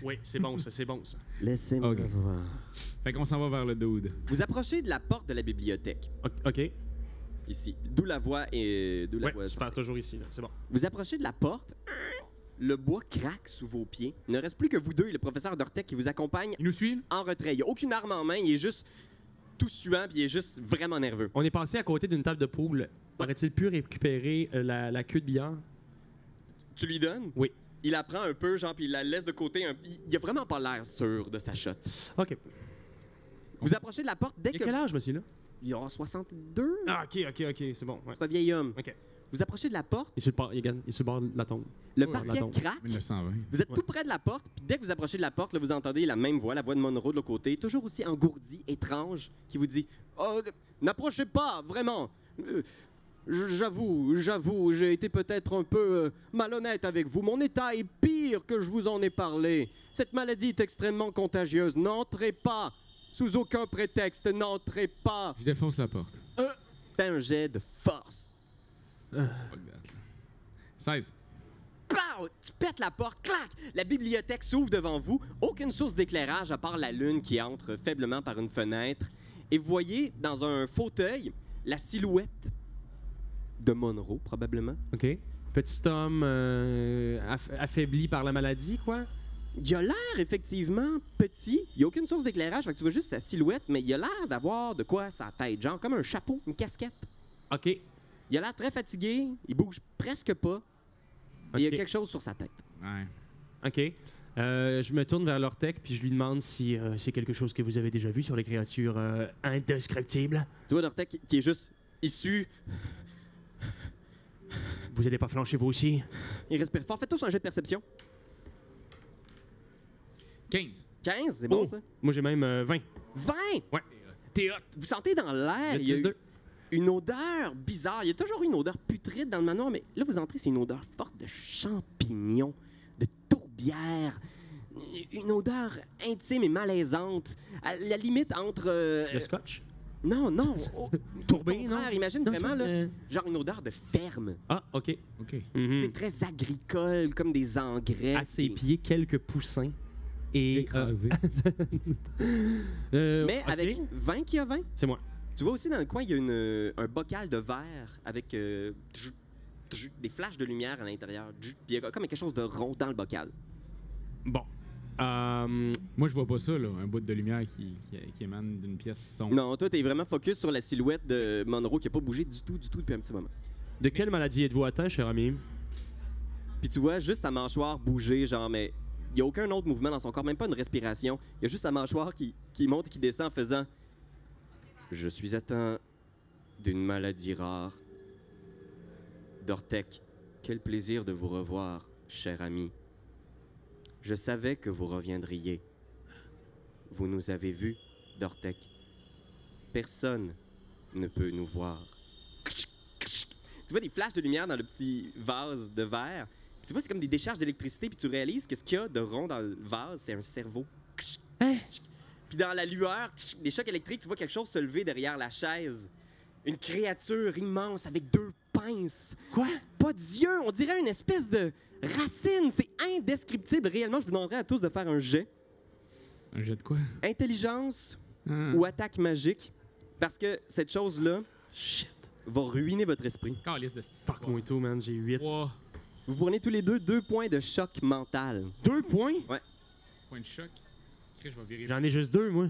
Speaker 3: Oui, c'est bon ça, c'est bon ça.
Speaker 2: Laissez-moi
Speaker 1: Ok.
Speaker 2: voir.
Speaker 1: Fait qu'on s'en va vers le dude.
Speaker 2: Vous approchez de la porte de la bibliothèque,
Speaker 3: OK.
Speaker 2: ici. D'où la voix et d'où la
Speaker 3: Ouais,
Speaker 2: voix.
Speaker 3: super, toujours ici, là. C'est bon.
Speaker 2: Vous approchez de la porte. Le bois craque sous vos pieds. Il ne reste plus que vous deux et le professeur Dortek qui vous accompagne
Speaker 1: Il nous suit, là?
Speaker 2: en retrait. Il n'y a aucune arme en main. Il est juste tout suant puis il est juste vraiment nerveux.
Speaker 3: On est passé à côté d'une table de poule. Aurait-il pu récupérer la queue de billard?
Speaker 2: Tu lui donnes?
Speaker 3: Oui.
Speaker 2: Il la prend un peu, genre, puis il la laisse de côté. Il a vraiment pas l'air sûr de sa shot.
Speaker 3: OK.
Speaker 2: Vous approchez de la porte dès
Speaker 3: Il a
Speaker 2: que...
Speaker 3: quel âge, monsieur, là?
Speaker 2: Il aura 62?
Speaker 3: Ah, OK, c'est bon. Ouais.
Speaker 2: C'est un vieil homme.
Speaker 3: OK.
Speaker 2: Vous approchez de la porte,
Speaker 3: Il est sur le bord, il est sur le bord de la tombe.
Speaker 2: le
Speaker 3: Ouais,
Speaker 2: parquet
Speaker 3: la tombe.
Speaker 2: craque.
Speaker 1: 1920.
Speaker 2: Vous êtes
Speaker 3: Ouais.
Speaker 2: tout près de la porte, puis dès que vous approchez de la porte, là, vous entendez la même voix, la voix de Monroe de l'autre côté, toujours aussi engourdie, étrange, qui vous dit « Oh, n'approchez pas, vraiment! J'avoue, j'ai été peut-être un peu malhonnête avec vous. Mon état est pire que je vous en ai parlé. Cette maladie est extrêmement contagieuse. N'entrez pas! Sous aucun prétexte, n'entrez pas!
Speaker 1: Je défonce la porte.
Speaker 2: Fais un jet de force.
Speaker 1: Fuck that, là. 16.
Speaker 2: Pow! Tu pètes la porte, clac! La bibliothèque s'ouvre devant vous. Aucune source d'éclairage à part la lune qui entre faiblement par une fenêtre. Et vous voyez dans un fauteuil la silhouette de Monroe, probablement.
Speaker 3: OK. Petit homme affaibli par la maladie, quoi.
Speaker 2: Il a l'air effectivement petit. Il n'y a aucune source d'éclairage, fait que tu vois juste sa silhouette, mais il a l'air d'avoir de quoi sa tête, genre comme un chapeau, une casquette.
Speaker 3: OK.
Speaker 2: Il a l'air très fatigué, il bouge presque pas. Et il y a
Speaker 3: OK.
Speaker 2: quelque chose sur sa tête.
Speaker 1: Ouais.
Speaker 3: OK. Je me tourne vers Lortec puis je lui demande si c'est quelque chose que vous avez déjà vu sur les créatures indescriptibles.
Speaker 2: Tu vois Dortec qui est juste issu.
Speaker 3: Vous n'allez pas flancher vous aussi?
Speaker 2: Il respire fort. Faites tous un jet de perception.
Speaker 1: 15.
Speaker 2: 15, c'est bon
Speaker 3: Oh.
Speaker 2: ça?
Speaker 3: Moi, j'ai même 20.
Speaker 2: 20!
Speaker 1: T'es hot.
Speaker 2: Vous sentez dans l'air, il y a
Speaker 3: Plus 2.
Speaker 2: une odeur bizarre. Il y a toujours eu une odeur putride dans le manoir, mais là, vous entrez, c'est une odeur forte de champignons, de tourbière. Une odeur intime et malaisante. À la limite entre...
Speaker 3: Le scotch?
Speaker 2: Non, non.
Speaker 3: Tourbé,
Speaker 2: Au
Speaker 3: non?
Speaker 2: contraire, imagine
Speaker 3: Non,
Speaker 2: vraiment,
Speaker 3: c'est-
Speaker 2: là, genre une odeur de ferme.
Speaker 3: Ah, OK.
Speaker 1: OK.
Speaker 3: Mhm.
Speaker 2: C'est très agricole, comme des engrais.
Speaker 3: À ses pieds, quelques poussins. Et,
Speaker 1: Écrasé.
Speaker 2: Mais
Speaker 3: OK.
Speaker 2: avec 20 qui a 20,
Speaker 3: C'est moi.
Speaker 2: tu vois aussi dans le coin, il y a un bocal de verre avec des flashs de lumière à l'intérieur. Puis il y a comme quelque chose de rond dans le bocal.
Speaker 3: Bon.
Speaker 1: Moi, je vois pas ça, là. Un bout de lumière qui émane d'une pièce sombre.
Speaker 2: Non, toi, t'es vraiment focus sur la silhouette de Monroe qui a pas bougé du tout depuis un petit moment.
Speaker 3: De quelle maladie êtes-vous atteint, cher ami?
Speaker 2: Puis tu vois juste sa mâchoire bouger, genre, mais il n'y a aucun autre mouvement dans son corps, même pas une respiration. Il y a juste sa mâchoire qui monte et qui descend en faisant « Je suis atteint d'une maladie rare. Dortec, quel plaisir de vous revoir, cher ami. Je savais que vous reviendriez. Vous nous avez vus, Dortec. Personne ne peut nous voir. » Tu vois des flashs de lumière dans le petit vase de verre. Puis tu vois, c'est comme des décharges d'électricité, puis tu réalises que ce qu'il y a de rond dans le vase, c'est un cerveau.
Speaker 3: Hein?
Speaker 2: Puis dans la lueur, des chocs électriques, tu vois quelque chose se lever derrière la chaise. Une créature immense avec 2 pinces.
Speaker 3: Quoi?
Speaker 2: Pas d'yeux, on dirait une espèce de racine. C'est indescriptible. Réellement, je vous demanderais à tous de faire un jet.
Speaker 1: Un jet de quoi?
Speaker 2: Intelligence
Speaker 1: Ah.
Speaker 2: ou attaque magique. Parce que cette chose-là
Speaker 3: Shit.
Speaker 2: va ruiner votre esprit.
Speaker 1: Calice de
Speaker 3: Fuck moi et tout, man. J'ai 8.
Speaker 1: 3
Speaker 2: Vous prenez tous les deux 2 points de choc mental.
Speaker 3: 2 points?
Speaker 1: points de choc. Chris, je vais virer.
Speaker 3: J'en ai juste 2, moi.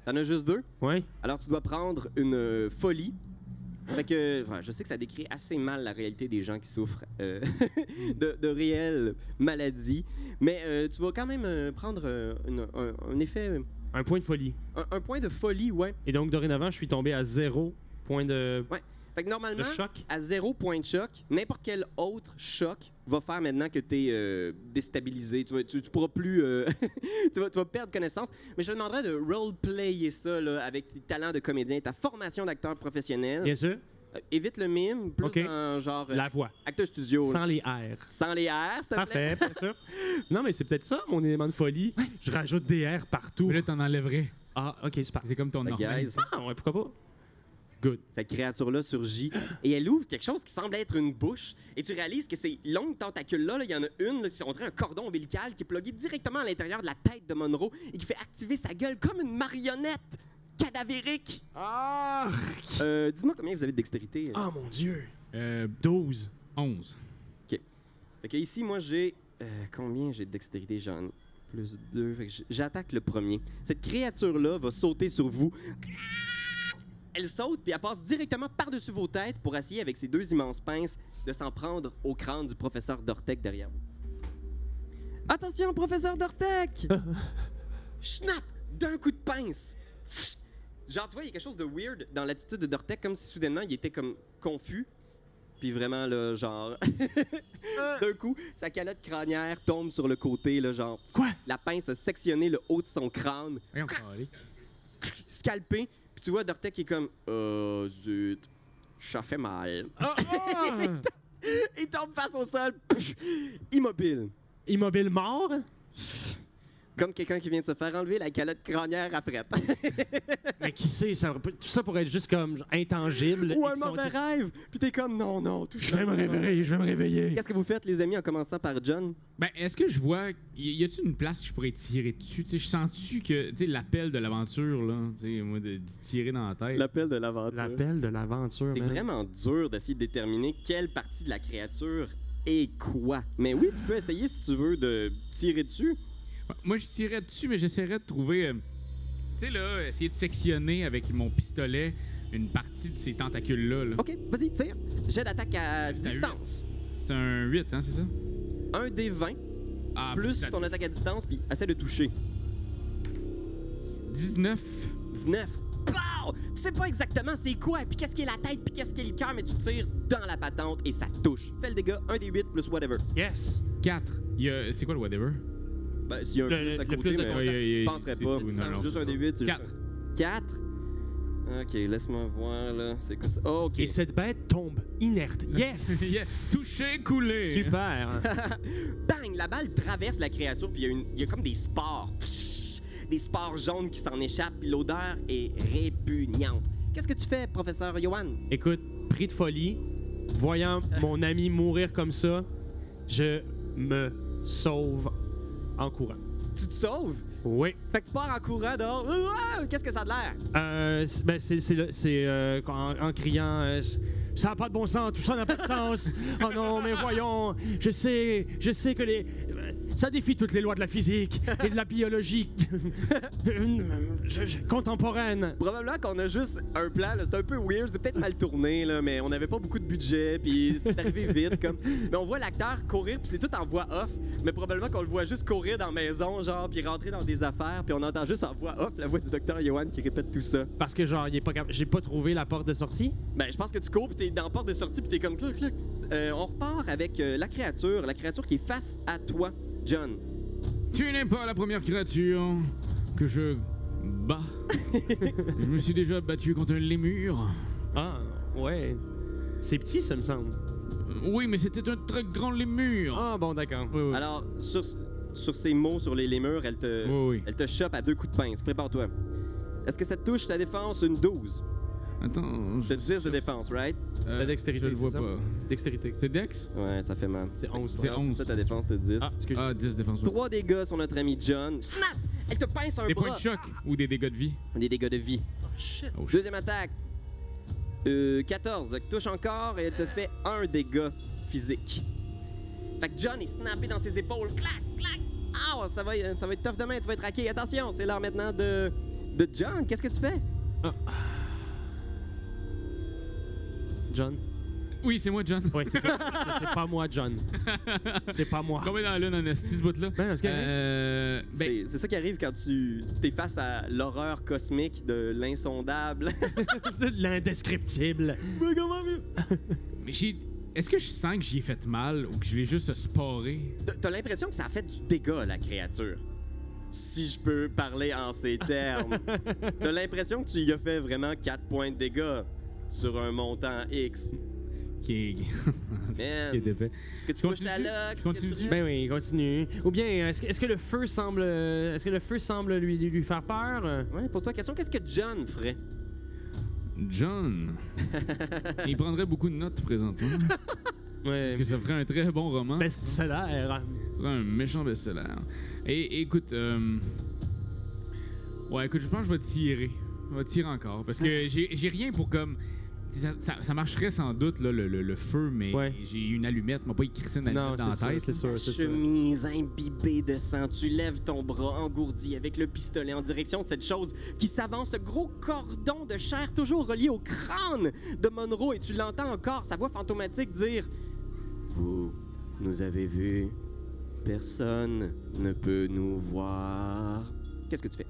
Speaker 2: T'en as juste 2.
Speaker 3: Ouais.
Speaker 2: Alors tu dois prendre une folie. Fait que je sais que ça décrit assez mal la réalité des gens qui souffrent de réelles maladies. Mais tu vas quand même prendre un effet...
Speaker 3: Un point de folie.
Speaker 2: Un point de folie, ouais.
Speaker 3: Et donc, dorénavant, je suis tombé à 0 point de
Speaker 2: Fait que normalement,
Speaker 3: choc.
Speaker 2: à 0 point de choc, n'importe quel autre choc va faire maintenant que tu es déstabilisé. Tu pourras plus... tu vas perdre connaissance. Mais je te demanderais de roleplayer ça là, avec tes talents de comédien, ta formation d'acteur professionnel.
Speaker 3: Bien sûr.
Speaker 2: Évite le mime, plus
Speaker 3: OK.
Speaker 2: dans genre
Speaker 3: La voix.
Speaker 2: acteur studio.
Speaker 3: Sans les R.
Speaker 2: Sans les R, s'il te plaît.
Speaker 3: Parfait, bien sûr. Non, mais c'est peut-être ça, mon élément de folie. Je rajoute des R partout.
Speaker 1: Mais là, t'en enlèverais.
Speaker 3: Ah, OK, super.
Speaker 1: C'est comme ton
Speaker 2: Fait,
Speaker 1: normal.
Speaker 2: guys,
Speaker 3: Ah, ouais, pourquoi pas? Good.
Speaker 2: cette créature-là surgit et elle ouvre quelque chose qui semble être une bouche. Et tu réalises que ces longues tentacules-là, il y en a une, là, on dirait un cordon ombilical qui est plugué directement à l'intérieur de la tête de Monroe et qui fait activer sa gueule comme une marionnette cadavérique.
Speaker 1: Ah!
Speaker 2: Dis-moi combien vous avez de dextérité.
Speaker 3: Oh mon Dieu.
Speaker 1: 12. 11.
Speaker 2: Fait que ici, moi, j'ai... combien j'ai de dextérité? J'en ai plus 2. Fait que j'attaque le premier. Cette créature-là va sauter sur vous. Elle saute, puis elle passe directement par-dessus vos têtes pour essayer, avec ses 2 immenses pinces, de s'en prendre au crâne du professeur Dortec derrière vous. Attention, professeur Dortec! Schnapp! D'un coup de pince! Genre, tu vois, il y a quelque chose de weird dans l'attitude de Dortec, comme si soudainement, il était comme confus. Puis vraiment, là, genre... D'un coup, sa calotte crânière tombe sur le côté, là, genre...
Speaker 3: Quoi?
Speaker 2: La pince a sectionné le haut de son crâne,
Speaker 1: Voyons, calique.
Speaker 2: scalpé. Puis tu vois Dortec qui est comme... Oh, zut, ça fait mal.
Speaker 3: Ah, ah!
Speaker 2: Il tombe face au sol, immobile.
Speaker 3: Immobile mort?
Speaker 2: Comme quelqu'un qui vient de se faire enlever la calotte crânière après.
Speaker 3: Mais qui sait, tout ça pourrait être juste comme intangible.
Speaker 2: Ou
Speaker 3: et
Speaker 2: un
Speaker 3: qu'ils sont
Speaker 2: mauvais
Speaker 3: dit,
Speaker 2: rêve. Puis t'es comme, non, tout
Speaker 3: je vais me réveiller.
Speaker 2: Qu'est-ce que vous faites, les amis, en commençant par John?
Speaker 1: Ben, est-ce que je vois. Y a-t-il une place que je pourrais tirer dessus? Tu sais, je sens-tu que. Tu sais, l'appel de l'aventure, là. Tu sais, moi, de tirer dans la tête.
Speaker 2: L'appel de l'aventure.
Speaker 3: L'appel de l'aventure,
Speaker 2: C'est
Speaker 3: man.
Speaker 2: vraiment dur d'essayer de déterminer quelle partie de la créature est quoi. Mais oui, tu peux essayer, si tu veux, de tirer dessus.
Speaker 1: Moi, je tirerais dessus, mais j'essaierais de trouver. Tu sais, là, essayer de sectionner avec mon pistolet une partie de ces tentacules-là. Là.
Speaker 2: OK, vas-y, tire. Jet d'attaque à
Speaker 1: C'est un
Speaker 2: distance.
Speaker 1: C'est un 8, hein, c'est ça?
Speaker 2: Un des 20,
Speaker 1: Ah,
Speaker 2: plus
Speaker 1: la-
Speaker 2: ton attaque à distance, puis essaie de toucher.
Speaker 1: 19.
Speaker 2: 19. Pow! Tu sais pas exactement c'est quoi, puis qu'est-ce qui est la tête, puis qu'est-ce qui est le cœur, mais tu tires dans la patente et ça touche. Fais le dégât, 1 des 8 plus whatever.
Speaker 3: Yes.
Speaker 1: 4. C'est quoi le whatever?
Speaker 2: Ben, s'il y a un
Speaker 3: Le-
Speaker 2: plus à
Speaker 3: le
Speaker 2: côté,
Speaker 3: plus de
Speaker 2: mais
Speaker 3: contact.
Speaker 2: je penserais
Speaker 1: c'est
Speaker 2: pas.
Speaker 1: tout, non, non,
Speaker 2: Juste
Speaker 1: c'est
Speaker 2: un des 8, c'est
Speaker 1: 4.
Speaker 2: 4. OK, laisse-moi voir, là. C'est quoi ça? Oh, OK.
Speaker 3: Et cette bête tombe inerte. Yes.
Speaker 1: Yes. Touché, coulé.
Speaker 3: Super.
Speaker 2: Bang! La balle traverse la créature, puis il y a comme des spores. Psh! Des spores jaunes qui s'en échappent, puis l'odeur est répugnante. Qu'est-ce que tu fais, professeur Johan?
Speaker 3: Écoute, pris de folie, voyant mon ami mourir comme ça, je me sauve en courant.
Speaker 2: Tu te sauves?
Speaker 3: Oui.
Speaker 2: Fait que tu pars en courant dehors. Ah! Qu'est-ce que ça a de l'air?
Speaker 3: C'est en criant ça n'a pas de bon sens, tout ça n'a pas de sens. Oh non, mais voyons, je sais que ça défie toutes les lois de la physique et de la biologie contemporaine.
Speaker 2: Probablement qu'on a juste un plan, là. C'est un peu weird, c'est peut-être mal tourné, là, mais on n'avait pas beaucoup de budget, puis c'est arrivé vite, comme. Mais on voit l'acteur courir, puis c'est tout en voix off, mais probablement qu'on le voit juste courir dans la maison, genre, puis rentrer dans des affaires, puis on entend juste en voix off la voix du docteur Johan qui répète tout ça.
Speaker 3: Parce que genre, j'ai pas trouvé la porte de sortie.
Speaker 2: Ben, je pense que tu cours, puis t'es dans la porte de sortie, puis t'es comme clac, clac. On repart avec la créature qui est face à toi, John.
Speaker 1: Tu n'es pas la première créature que je bats. Je me suis déjà battu contre un lémur.
Speaker 3: Ah, ouais. C'est petit, ça me semble.
Speaker 1: Oui, mais c'était un très grand lémur.
Speaker 3: Ah, bon, d'accord.
Speaker 1: Oui, oui.
Speaker 2: Alors, sur ces mots, sur les murs, elle te chope à 2 coups de pince. Prépare-toi. Est-ce que ça te touche ta défense? Une 12.
Speaker 1: Attends.
Speaker 2: C'est 10 de défense, right?
Speaker 3: La dextérité,
Speaker 1: Je le vois
Speaker 3: c'est ça?
Speaker 1: pas.
Speaker 3: Dextérité.
Speaker 1: C'est Dex?
Speaker 2: Ouais, ça fait mal.
Speaker 3: C'est 11.
Speaker 1: C'est
Speaker 3: ouais.
Speaker 1: 11.
Speaker 2: C'est ça ta défense, t'as 10.
Speaker 3: Ah, excuse.
Speaker 1: Ah, 10 défense.
Speaker 2: 3 dégâts sur notre ami John. Snap! Elle te pince un
Speaker 1: Des
Speaker 2: bras.
Speaker 1: points de choc ou des dégâts de vie?
Speaker 2: Des dégâts de vie.
Speaker 3: Oh, shit.
Speaker 1: Oh, shit.
Speaker 2: Deuxième attaque. 14. Elle touche encore et elle te fait 1 dégât physique. Fait que John est snappé dans ses épaules. Clac, clac. Ah, ça va être tough demain. Tu vas être raqué. Attention, c'est l'heure maintenant de John. Qu'est-ce que tu fais?
Speaker 3: Ah. John?
Speaker 1: Oui, c'est moi, John.
Speaker 3: Ouais, c'est pas moi, John. C'est pas moi.
Speaker 1: Combien dans la lune en esti, ce bout-là?
Speaker 3: Ben, est-ce que-
Speaker 1: Ben,
Speaker 2: C'est ça qui arrive quand tu t'es face à l'horreur cosmique de l'insondable.
Speaker 3: L'indescriptible.
Speaker 1: mais est-ce que je sens que j'y ai fait mal ou que je l'ai juste sporé?
Speaker 2: T'as l'impression que ça a fait du dégât, la créature. Si je peux parler en ces termes. T'as l'impression que tu y as fait vraiment 4 points de dégâts sur un montant X.
Speaker 1: Qui
Speaker 2: Man.
Speaker 1: était fait.
Speaker 2: Est-ce que tu
Speaker 1: Continue-tu?
Speaker 2: bouges ta loque? Est-ce que
Speaker 1: Continue-tu?
Speaker 2: tu-
Speaker 3: Ben oui, continue. Ou bien, est-ce que le feu semble lui faire peur?
Speaker 2: Ouais, pose-toi la question. Qu'est-ce que John ferait?
Speaker 1: John. Il prendrait beaucoup de notes présentement.
Speaker 3: Ouais.
Speaker 1: Parce que ça ferait un très bon roman.
Speaker 3: Ben, ça a l'air.
Speaker 1: Ça ferait un méchant best-seller. Et écoute, ouais, écoute, je pense que je vais tirer. Je vais tirer encore. Parce que j'ai rien pour comme. Ça marcherait sans doute, là, le feu, mais
Speaker 3: Ouais.
Speaker 1: j'ai une allumette, m'a pas écrit une allumette
Speaker 3: Non,
Speaker 1: dans la
Speaker 3: c'est sûr,
Speaker 1: tête.
Speaker 3: c'est sûr, c'est sûr.
Speaker 2: Chemise imbibée de sang, tu lèves ton bras engourdi avec le pistolet en direction de cette chose qui s'avance, ce gros cordon de chair toujours relié au crâne de Monroe, et tu l'entends encore, sa voix fantomatique dire « Vous nous avez vus, personne ne peut nous voir. » Qu'est-ce que tu fais?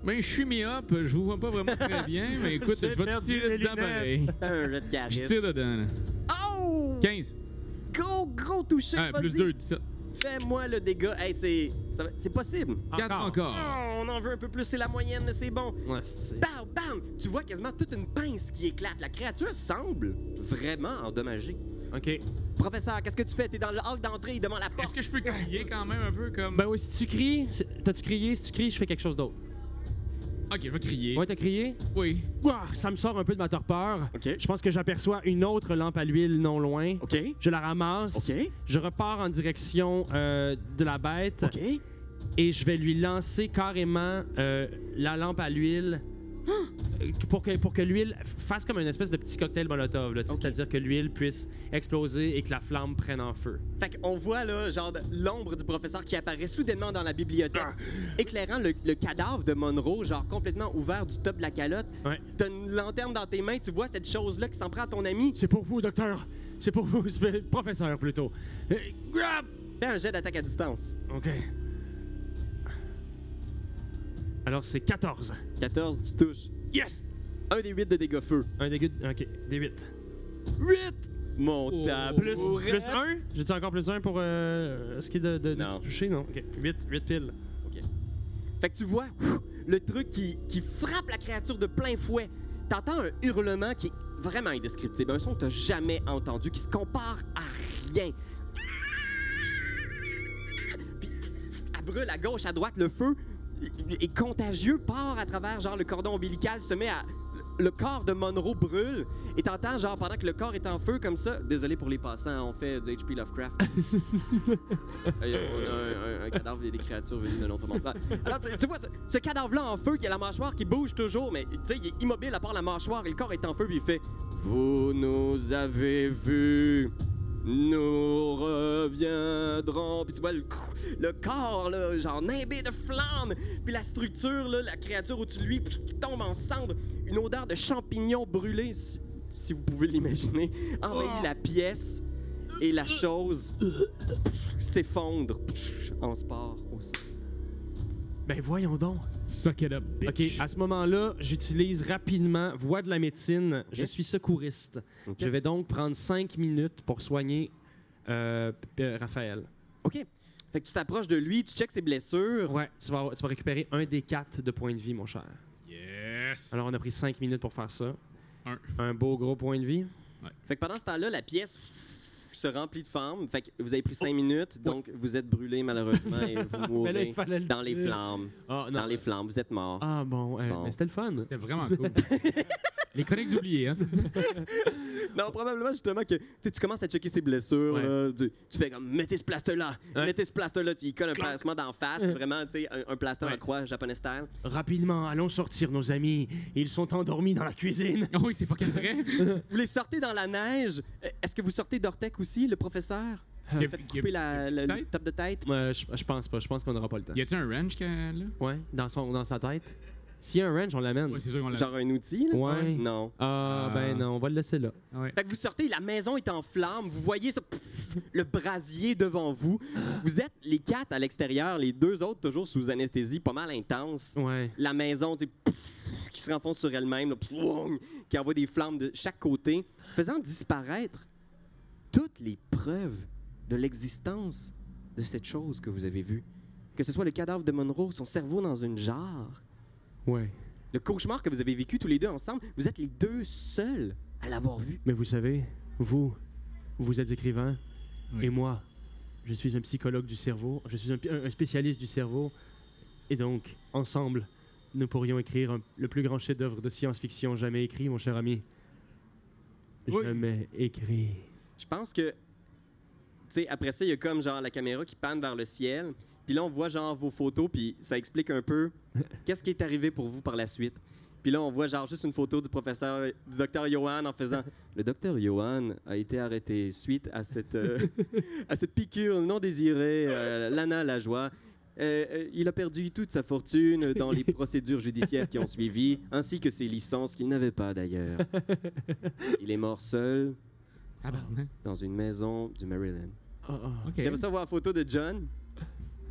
Speaker 1: Ben, je suis mis-up, je vous vois pas vraiment très bien, mais écoute,
Speaker 3: J'ai
Speaker 1: je vais
Speaker 3: perdu
Speaker 1: tirer
Speaker 3: les
Speaker 1: dedans
Speaker 3: lunettes.
Speaker 1: pareil.
Speaker 2: Un jet de
Speaker 1: Je
Speaker 2: charisme.
Speaker 1: tire dedans, là.
Speaker 2: Oh!
Speaker 1: 15.
Speaker 2: Gros touché,
Speaker 1: Ah, plus
Speaker 2: vas-y.
Speaker 1: 2, 17.
Speaker 2: Fais-moi le dégât. Hey, c'est possible.
Speaker 1: 4 encore.
Speaker 2: Oh, on en veut un peu plus, c'est la moyenne, c'est bon.
Speaker 3: Ouais, c'est...
Speaker 2: Bam, bam! Tu vois quasiment toute une pince qui éclate. La créature semble vraiment endommagée.
Speaker 3: OK.
Speaker 2: Professeur, qu'est-ce que tu fais? T'es dans le hall d'entrée, devant la
Speaker 1: Est-ce
Speaker 2: porte.
Speaker 1: que je peux crier quand même un peu comme...
Speaker 3: Ben oui, si tu cries, t'as-tu crié? Si tu cries, je fais quelque chose d'autre.
Speaker 1: Ok, je vais crier.
Speaker 3: Ouais, t'as crié?
Speaker 1: Oui.
Speaker 3: Ouah, ça me sort un peu de ma torpeur.
Speaker 2: OK.
Speaker 3: Je pense que j'aperçois une autre lampe à l'huile non loin.
Speaker 2: OK.
Speaker 3: Je la ramasse.
Speaker 2: OK.
Speaker 3: Je repars en direction de la bête.
Speaker 2: OK.
Speaker 3: Et je vais lui lancer carrément la lampe à l'huile pour que l'huile fasse comme une espèce de petit cocktail Molotov. Là,
Speaker 2: Ok.
Speaker 3: C'est-à-dire que l'huile puisse exploser et que la flamme prenne en feu.
Speaker 2: Fait qu'on voit là, genre, l'ombre du professeur qui apparaît soudainement dans la bibliothèque, éclairant le cadavre de Monroe, genre complètement ouvert du top de la calotte.
Speaker 3: Ouais.
Speaker 2: T'as une lanterne dans tes mains, tu vois cette chose-là qui s'en prend à ton ami.
Speaker 3: C'est pour vous, docteur. C'est pour vous, professeur plutôt. Grab!
Speaker 2: Fais un jet d'attaque à distance.
Speaker 3: OK. Alors, c'est 14.
Speaker 2: 14, tu touches.
Speaker 3: Yes!
Speaker 2: Un des 8 de dégâts feu.
Speaker 3: Un dégât. OK, des 8. 8!
Speaker 2: Mon
Speaker 1: Oh.
Speaker 2: tabou.
Speaker 3: Plus 1? J'ai-tu encore plus 1 pour ce qui est de
Speaker 2: Non.
Speaker 3: toucher? Non. OK. 8 piles.
Speaker 2: Fait que tu vois le truc qui frappe la créature de plein fouet. T'entends un hurlement qui est vraiment indescriptible. Un son que t'as jamais entendu, qui se compare à rien. Puis, elle brûle à gauche, à droite, le feu est contagieux, part à travers genre le cordon ombilical, se met à... Le corps de Monroe brûle, et t'entends genre pendant que le corps est en feu comme ça... Désolé pour les passants, on fait du H.P. Lovecraft. On a un cadavre des créatures venues de l'autre monde. Alors tu vois, ce cadavre-là en feu, qui a la mâchoire qui bouge toujours, mais tu sais, il est immobile à part la mâchoire, et le corps est en feu, puis il fait « Vous nous avez vus. Nous reviendrons. » Puis tu vois le corps, là, genre nimbé de flammes. Puis la structure, là, la créature au-dessus de lui, qui tombe en cendres. Une odeur de champignons brûlés, si vous pouvez l'imaginer, envahit la pièce. Et la chose s'effondre en sport au sol.
Speaker 3: Ben voyons donc.
Speaker 1: Suck it up, bitch.
Speaker 3: OK, à ce moment-là, j'utilise rapidement voie de la médecine. Je suis secouriste.
Speaker 2: OK.
Speaker 3: Je vais donc prendre 5 minutes pour soigner Raphaël.
Speaker 2: OK. Fait que tu t'approches de lui, tu checkes ses blessures.
Speaker 3: Ouais, tu vas récupérer un des 4 de points de vie, mon cher.
Speaker 1: Yes.
Speaker 3: Alors, on a pris 5 minutes pour faire ça.
Speaker 1: Un.
Speaker 3: Un beau gros point de vie.
Speaker 2: Fait que pendant ce temps-là, la pièce se remplit de flammes. Fait que vous avez pris 5 minutes, donc vous êtes brûlé malheureusement et vous
Speaker 3: Mais là,
Speaker 2: mourrez
Speaker 3: il fallait le
Speaker 2: dans les
Speaker 3: dire.
Speaker 2: flammes.
Speaker 3: Ah, non.
Speaker 2: Dans les flammes, vous êtes mort.
Speaker 3: Ah bon,
Speaker 2: Bon.
Speaker 3: mais c'était le fun.
Speaker 1: C'était vraiment cool. Les chroniques oubliées, hein, c'est ça?
Speaker 2: Non, probablement justement que tu commences à checker ses blessures.
Speaker 3: Ouais.
Speaker 2: Là, tu fais comme mettez ce plaster-là,
Speaker 3: Ouais.
Speaker 2: mettez ce plaster-là. Tu y colles un
Speaker 3: Clank.
Speaker 2: placement d'en face, vraiment, tu sais, un plaster
Speaker 3: Ouais.
Speaker 2: en croix japonais style.
Speaker 3: Rapidement, allons sortir nos amis. Ils sont endormis dans la cuisine.
Speaker 1: Ah oui, c'est fucking vrai.
Speaker 2: Vous les sortez dans la neige. Est-ce que vous sortez d'Ortec aussi, le professeur?
Speaker 1: C'est-
Speaker 2: Faites couper le
Speaker 1: Peut-être.
Speaker 2: top de tête.
Speaker 3: Je pense pas. Je pense qu'on n'aura pas le temps.
Speaker 1: Y a-tu un wrench qu'elle a?
Speaker 3: Ouais, dans sa tête. S'il y a un range, on l'amène.
Speaker 1: Ouais, c'est sûr qu'on l'a.
Speaker 2: Genre un outil, là?
Speaker 3: Ouais.
Speaker 2: Non.
Speaker 3: Ah, ben non, on va le laisser là.
Speaker 1: Ouais.
Speaker 2: Fait que vous sortez, la maison est en flammes, vous voyez ça, le brasier devant vous. Vous êtes les 4 à l'extérieur, les 2 autres toujours sous anesthésie pas mal intense.
Speaker 3: Ouais.
Speaker 2: La maison, tu sais, qui se renfonce sur elle-même, là, qui envoie des flammes de chaque côté, faisant disparaître toutes les preuves de l'existence de cette chose que vous avez vue. Que ce soit le cadavre de Monroe, son cerveau dans une jarre,
Speaker 3: Ouais.
Speaker 2: le cauchemar que vous avez vécu tous les deux ensemble, vous êtes les 2 seuls à l'avoir vu.
Speaker 3: Mais vous savez, vous êtes écrivain,
Speaker 1: Oui.
Speaker 3: et moi, je suis un psychologue du cerveau, je suis un spécialiste du cerveau, et donc, ensemble, nous pourrions écrire le plus grand chef-d'œuvre de science-fiction jamais écrit, mon cher ami.
Speaker 1: Oui.
Speaker 3: Jamais écrit.
Speaker 2: Je pense que, tu sais, après ça, il y a comme genre la caméra qui panne vers le ciel. Puis là, on voit genre vos photos, puis ça explique un peu qu'est-ce qui est arrivé pour vous par la suite. Puis là, on voit genre juste une photo du professeur, du docteur Johan en faisant « Le docteur Johan a été arrêté suite à cette, à cette piqûre non désirée, Lana Lajoie. Il a perdu toute sa fortune dans les procédures judiciaires qui ont suivi, ainsi que ses licences qu'il n'avait pas d'ailleurs. Il est mort seul
Speaker 1: Tabarnak.
Speaker 2: dans une maison du Maryland.
Speaker 3: Ah, ah.
Speaker 1: OK.
Speaker 2: Et après ça, on voit la photo de John.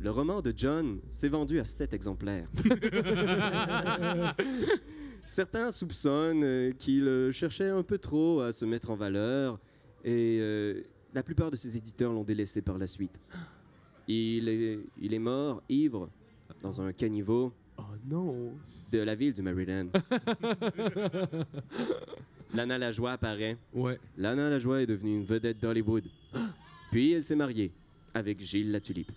Speaker 2: Le roman de John s'est vendu à 7 exemplaires. Certains soupçonnent qu'il cherchait un peu trop à se mettre en valeur et la plupart de ses éditeurs l'ont délaissé par la suite. Il est mort ivre dans un caniveau
Speaker 3: Oh non.
Speaker 2: de la ville du Maryland. Lana Lajoie apparaît.
Speaker 3: Ouais.
Speaker 2: Lana Lajoie est devenue une vedette d'Hollywood. Puis elle s'est mariée avec Gilles Latulippe.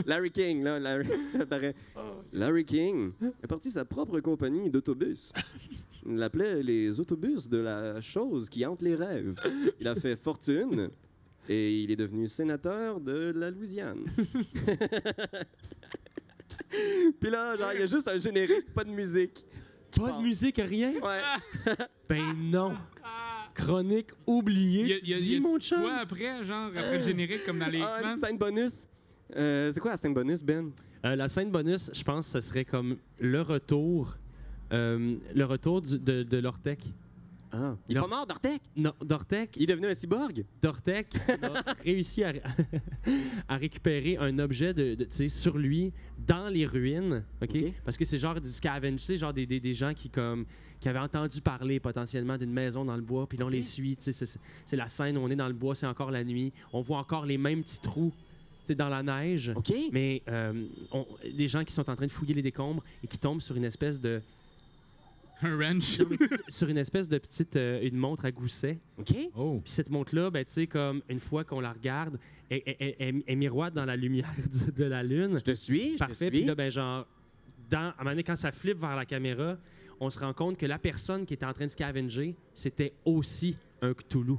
Speaker 2: Larry King, là, Larry apparaît. Larry King a parti sa propre compagnie d'autobus. Il l'appelait les autobus de la chose qui hante les rêves. Il a fait fortune et il est devenu sénateur de la Louisiane. Puis là, genre, il y a juste un générique, pas de musique.
Speaker 3: Pas de musique, rien?
Speaker 2: Ouais.
Speaker 3: Ben non. Chronique oubliée.
Speaker 1: Il y a
Speaker 3: Dis, mon
Speaker 1: du
Speaker 3: chum.
Speaker 1: quoi après, genre, après le générique, comme dans les
Speaker 2: Ah,
Speaker 1: X-Men?
Speaker 2: une scène bonus. C'est quoi la scène bonus, Ben?
Speaker 3: La scène bonus, je pense que ce serait comme le retour de l'Ortec.
Speaker 2: Ah. Il est
Speaker 3: Alors-
Speaker 2: pas mort, Dortec?
Speaker 3: Non, d'Ortec.
Speaker 2: Il est devenu un cyborg?
Speaker 3: Dortec a réussi à récupérer un objet tu sais, sur lui dans les ruines, OK?
Speaker 2: OK.
Speaker 3: Parce que c'est genre du scavenge, tu sais, genre des gens qui avaient entendu parler potentiellement d'une maison dans le bois, puis là on les suit, tu sais, c'est la scène où on est dans le bois, c'est encore la nuit, on voit encore les mêmes petits trous, tu sais, dans la neige,
Speaker 2: OK.
Speaker 3: mais des gens qui sont en train de fouiller les décombres et qui tombent sur une espèce de
Speaker 1: Un wrench.
Speaker 3: non, mais sur une espèce de petite une montre à gousset.
Speaker 2: OK.
Speaker 1: Oh.
Speaker 3: Puis cette montre-là, ben, tu sais, comme une fois qu'on la regarde, elle miroite dans la lumière de la lune.
Speaker 2: Je te suis, je
Speaker 3: Parfait.
Speaker 2: te
Speaker 3: Puis
Speaker 2: suis.
Speaker 3: là, ben, genre, à un moment donné, quand ça flippe vers la caméra, on se rend compte que la personne qui était en train de scavenger, c'était aussi un Cthulhu.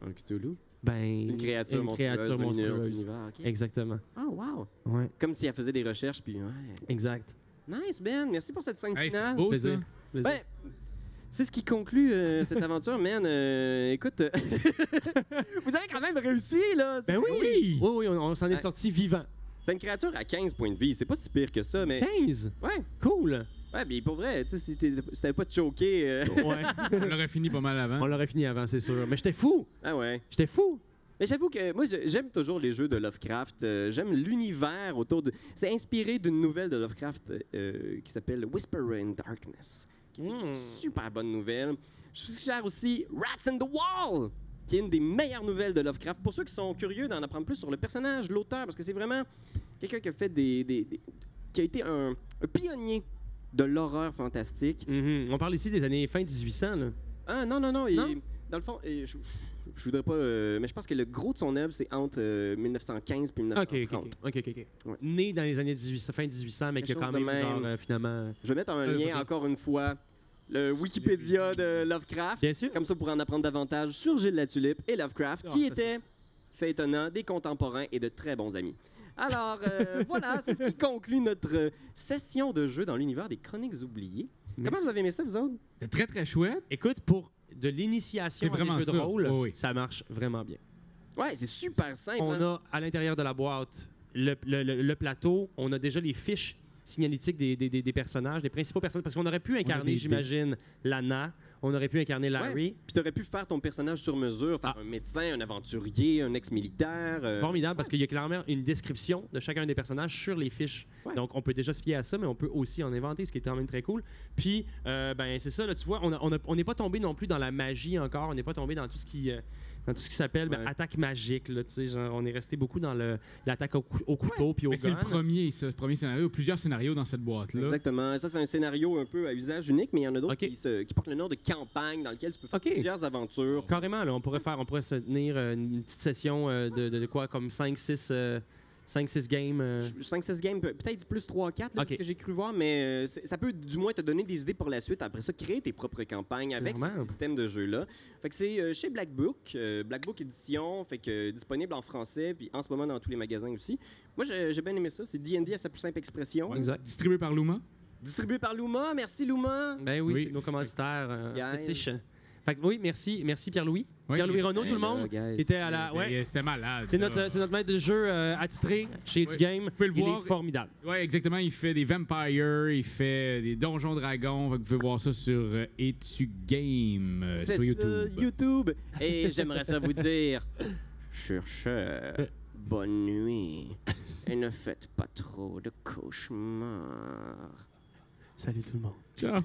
Speaker 2: Un Cthulhu?
Speaker 3: Ben,
Speaker 2: Une créature monstrueuse. d'un autre
Speaker 3: monstrueuse.
Speaker 2: univers, OK.
Speaker 3: Exactement.
Speaker 2: Oh, wow.
Speaker 3: Ouais,
Speaker 2: Comme si elle faisait des recherches, puis ouais.
Speaker 3: exact.
Speaker 2: Nice, Ben. Merci pour cette scène
Speaker 1: Hey, c'est
Speaker 2: finale.
Speaker 1: beau,
Speaker 3: Plaisir.
Speaker 1: ça.
Speaker 3: Plaisir.
Speaker 2: Ben, c'est ce qui conclut cette aventure, man. Écoute, vous avez quand même réussi, là.
Speaker 3: Ben oui!
Speaker 1: Oui.
Speaker 3: Oui, oui, on s'en est
Speaker 2: Ouais.
Speaker 3: sorti vivant.
Speaker 2: C'est une créature à 15 points de vie. C'est pas si pire que ça, mais...
Speaker 3: 15!
Speaker 2: Ouais,
Speaker 3: Cool!
Speaker 2: ouais, mais pour vrai, tu sais, si t'avais pas choqué...
Speaker 3: Ouais.
Speaker 1: On l'aurait fini pas mal avant.
Speaker 3: On l'aurait fini avant, c'est sûr. Mais j'étais fou!
Speaker 2: Ah ouais.
Speaker 3: J'étais fou!
Speaker 2: Mais j'avoue que moi, j'aime toujours les jeux de Lovecraft. J'aime l'univers autour de... C'est inspiré d'une nouvelle de Lovecraft qui s'appelle Whisper in Darkness, qui est une super bonne nouvelle. Je suggère aussi Rats in the Wall, qui est une des meilleures nouvelles de Lovecraft. Pour ceux qui sont curieux d'en apprendre plus sur le personnage, l'auteur, parce que c'est vraiment quelqu'un qui a fait qui a été un pionnier de l'horreur fantastique.
Speaker 3: On parle ici des années fin 1800, là.
Speaker 2: Ah non, non, non.
Speaker 3: Non?
Speaker 2: Dans le fond, je voudrais pas... mais je pense que le gros de son œuvre, c'est entre 1915 et 1930.
Speaker 3: OK.
Speaker 2: Ouais.
Speaker 3: Né dans les années 1800, fin 1800, mais qui a
Speaker 2: Quelque
Speaker 3: quand
Speaker 2: chose
Speaker 3: même,
Speaker 2: de
Speaker 3: genre,
Speaker 2: même.
Speaker 3: finalement...
Speaker 2: Je vais mettre un
Speaker 3: Ok.
Speaker 2: lien, encore une fois, le Wikipédia de Lovecraft.
Speaker 3: Bien sûr.
Speaker 2: Comme ça, pour en apprendre davantage sur Gilles Latulippe et Lovecraft,
Speaker 3: Ah,
Speaker 2: qui
Speaker 3: ça,
Speaker 2: étaient, fait étonnant, des contemporains et de très bons amis. Alors, voilà, c'est ce qui conclut notre session de jeu dans l'univers des Chroniques oubliées.
Speaker 3: Merci.
Speaker 2: Comment vous avez aimé ça, vous autres?
Speaker 1: C'est très, très chouette.
Speaker 3: Écoute, pour de l'initiation
Speaker 1: C'est
Speaker 3: à des
Speaker 1: vraiment
Speaker 3: jeux de
Speaker 1: ça.
Speaker 3: rôle,
Speaker 1: Oui, oui.
Speaker 3: ça marche vraiment bien.
Speaker 2: Ouais, c'est super simple.
Speaker 3: On
Speaker 2: hein?
Speaker 3: a, à l'intérieur de la boîte, le plateau, on a déjà les fiches signalétiques des personnages, des principaux personnages, parce qu'on aurait pu incarner,
Speaker 1: des
Speaker 3: j'imagine, Lana, on aurait pu incarner Larry.
Speaker 2: Puis t'aurais pu faire ton personnage sur mesure, faire
Speaker 3: Ah.
Speaker 2: un médecin, un aventurier, un ex-militaire.
Speaker 3: Formidable, parce qu'il y a clairement une description de chacun des personnages sur les fiches.
Speaker 2: Ouais.
Speaker 3: Donc, on peut déjà se fier à ça, mais on peut aussi en inventer, ce qui est quand même très cool. Puis, ben, c'est ça, là, tu vois, on n'est pas tombé non plus dans la magie encore, on n'est pas tombé dans tout ce qui s'appelle ben,
Speaker 2: Ouais.
Speaker 3: attaque magique, là, tu sais, genre, on est resté beaucoup dans l'attaque au couteau puis au
Speaker 1: Mais c'est
Speaker 3: gun.
Speaker 1: le premier, ça, le premier scénario. Plusieurs scénarios dans cette boîte-là.
Speaker 2: Exactement. Ça, c'est un scénario un peu à usage unique, mais il y en a d'autres
Speaker 3: Ok.
Speaker 2: qui portent le nom de campagne, dans lequel tu peux faire
Speaker 3: Ok.
Speaker 2: plusieurs aventures.
Speaker 3: Carrément, là, on pourrait se tenir une petite session de quoi, comme 5-6 games.
Speaker 2: 5-6 games, peut-être plus 3-4,
Speaker 3: Ok.
Speaker 2: que j'ai cru voir, mais ça peut du moins te donner des idées pour la suite. Après ça, créer tes propres campagnes avec ce
Speaker 3: Clairement.
Speaker 2: système de jeu-là. Fait que c'est chez Black Book, Black Book Édition, fait que disponible en français, puis en ce moment dans tous les magasins aussi. Moi, j'ai bien aimé ça. C'est D&D à sa plus simple expression.
Speaker 1: Ouais.
Speaker 3: Exact.
Speaker 1: Distribué par Luma.
Speaker 2: Distribué par Luma. Merci, Luma.
Speaker 3: Ben oui,
Speaker 1: Oui.
Speaker 3: c'est nos commanditaires.
Speaker 2: Guys.
Speaker 3: C'est chiant. Fait que oui, merci Pierre-Louis.
Speaker 1: Oui.
Speaker 3: Pierre-Louis Renaud,
Speaker 2: Hey,
Speaker 3: tout le
Speaker 2: là,
Speaker 3: monde.
Speaker 2: guys.
Speaker 3: Qui était à la. Ouais.
Speaker 1: Ben, c'était malade.
Speaker 3: C'est
Speaker 1: là.
Speaker 3: notre maître de jeu attitré chez
Speaker 1: Oui.
Speaker 3: Du Game.
Speaker 1: Vous pouvez le
Speaker 3: Il
Speaker 1: voir.
Speaker 3: est formidable.
Speaker 1: Oui, exactement. Il fait des vampires, il fait des donjons dragons. Fait que vous pouvez voir ça sur Etu Game sur
Speaker 2: Faites,
Speaker 1: YouTube.
Speaker 2: YouTube. Et j'aimerais ça vous dire, sur ce, bonne nuit. Et ne faites pas trop de cauchemars.
Speaker 3: Salut tout le monde.
Speaker 1: Ciao.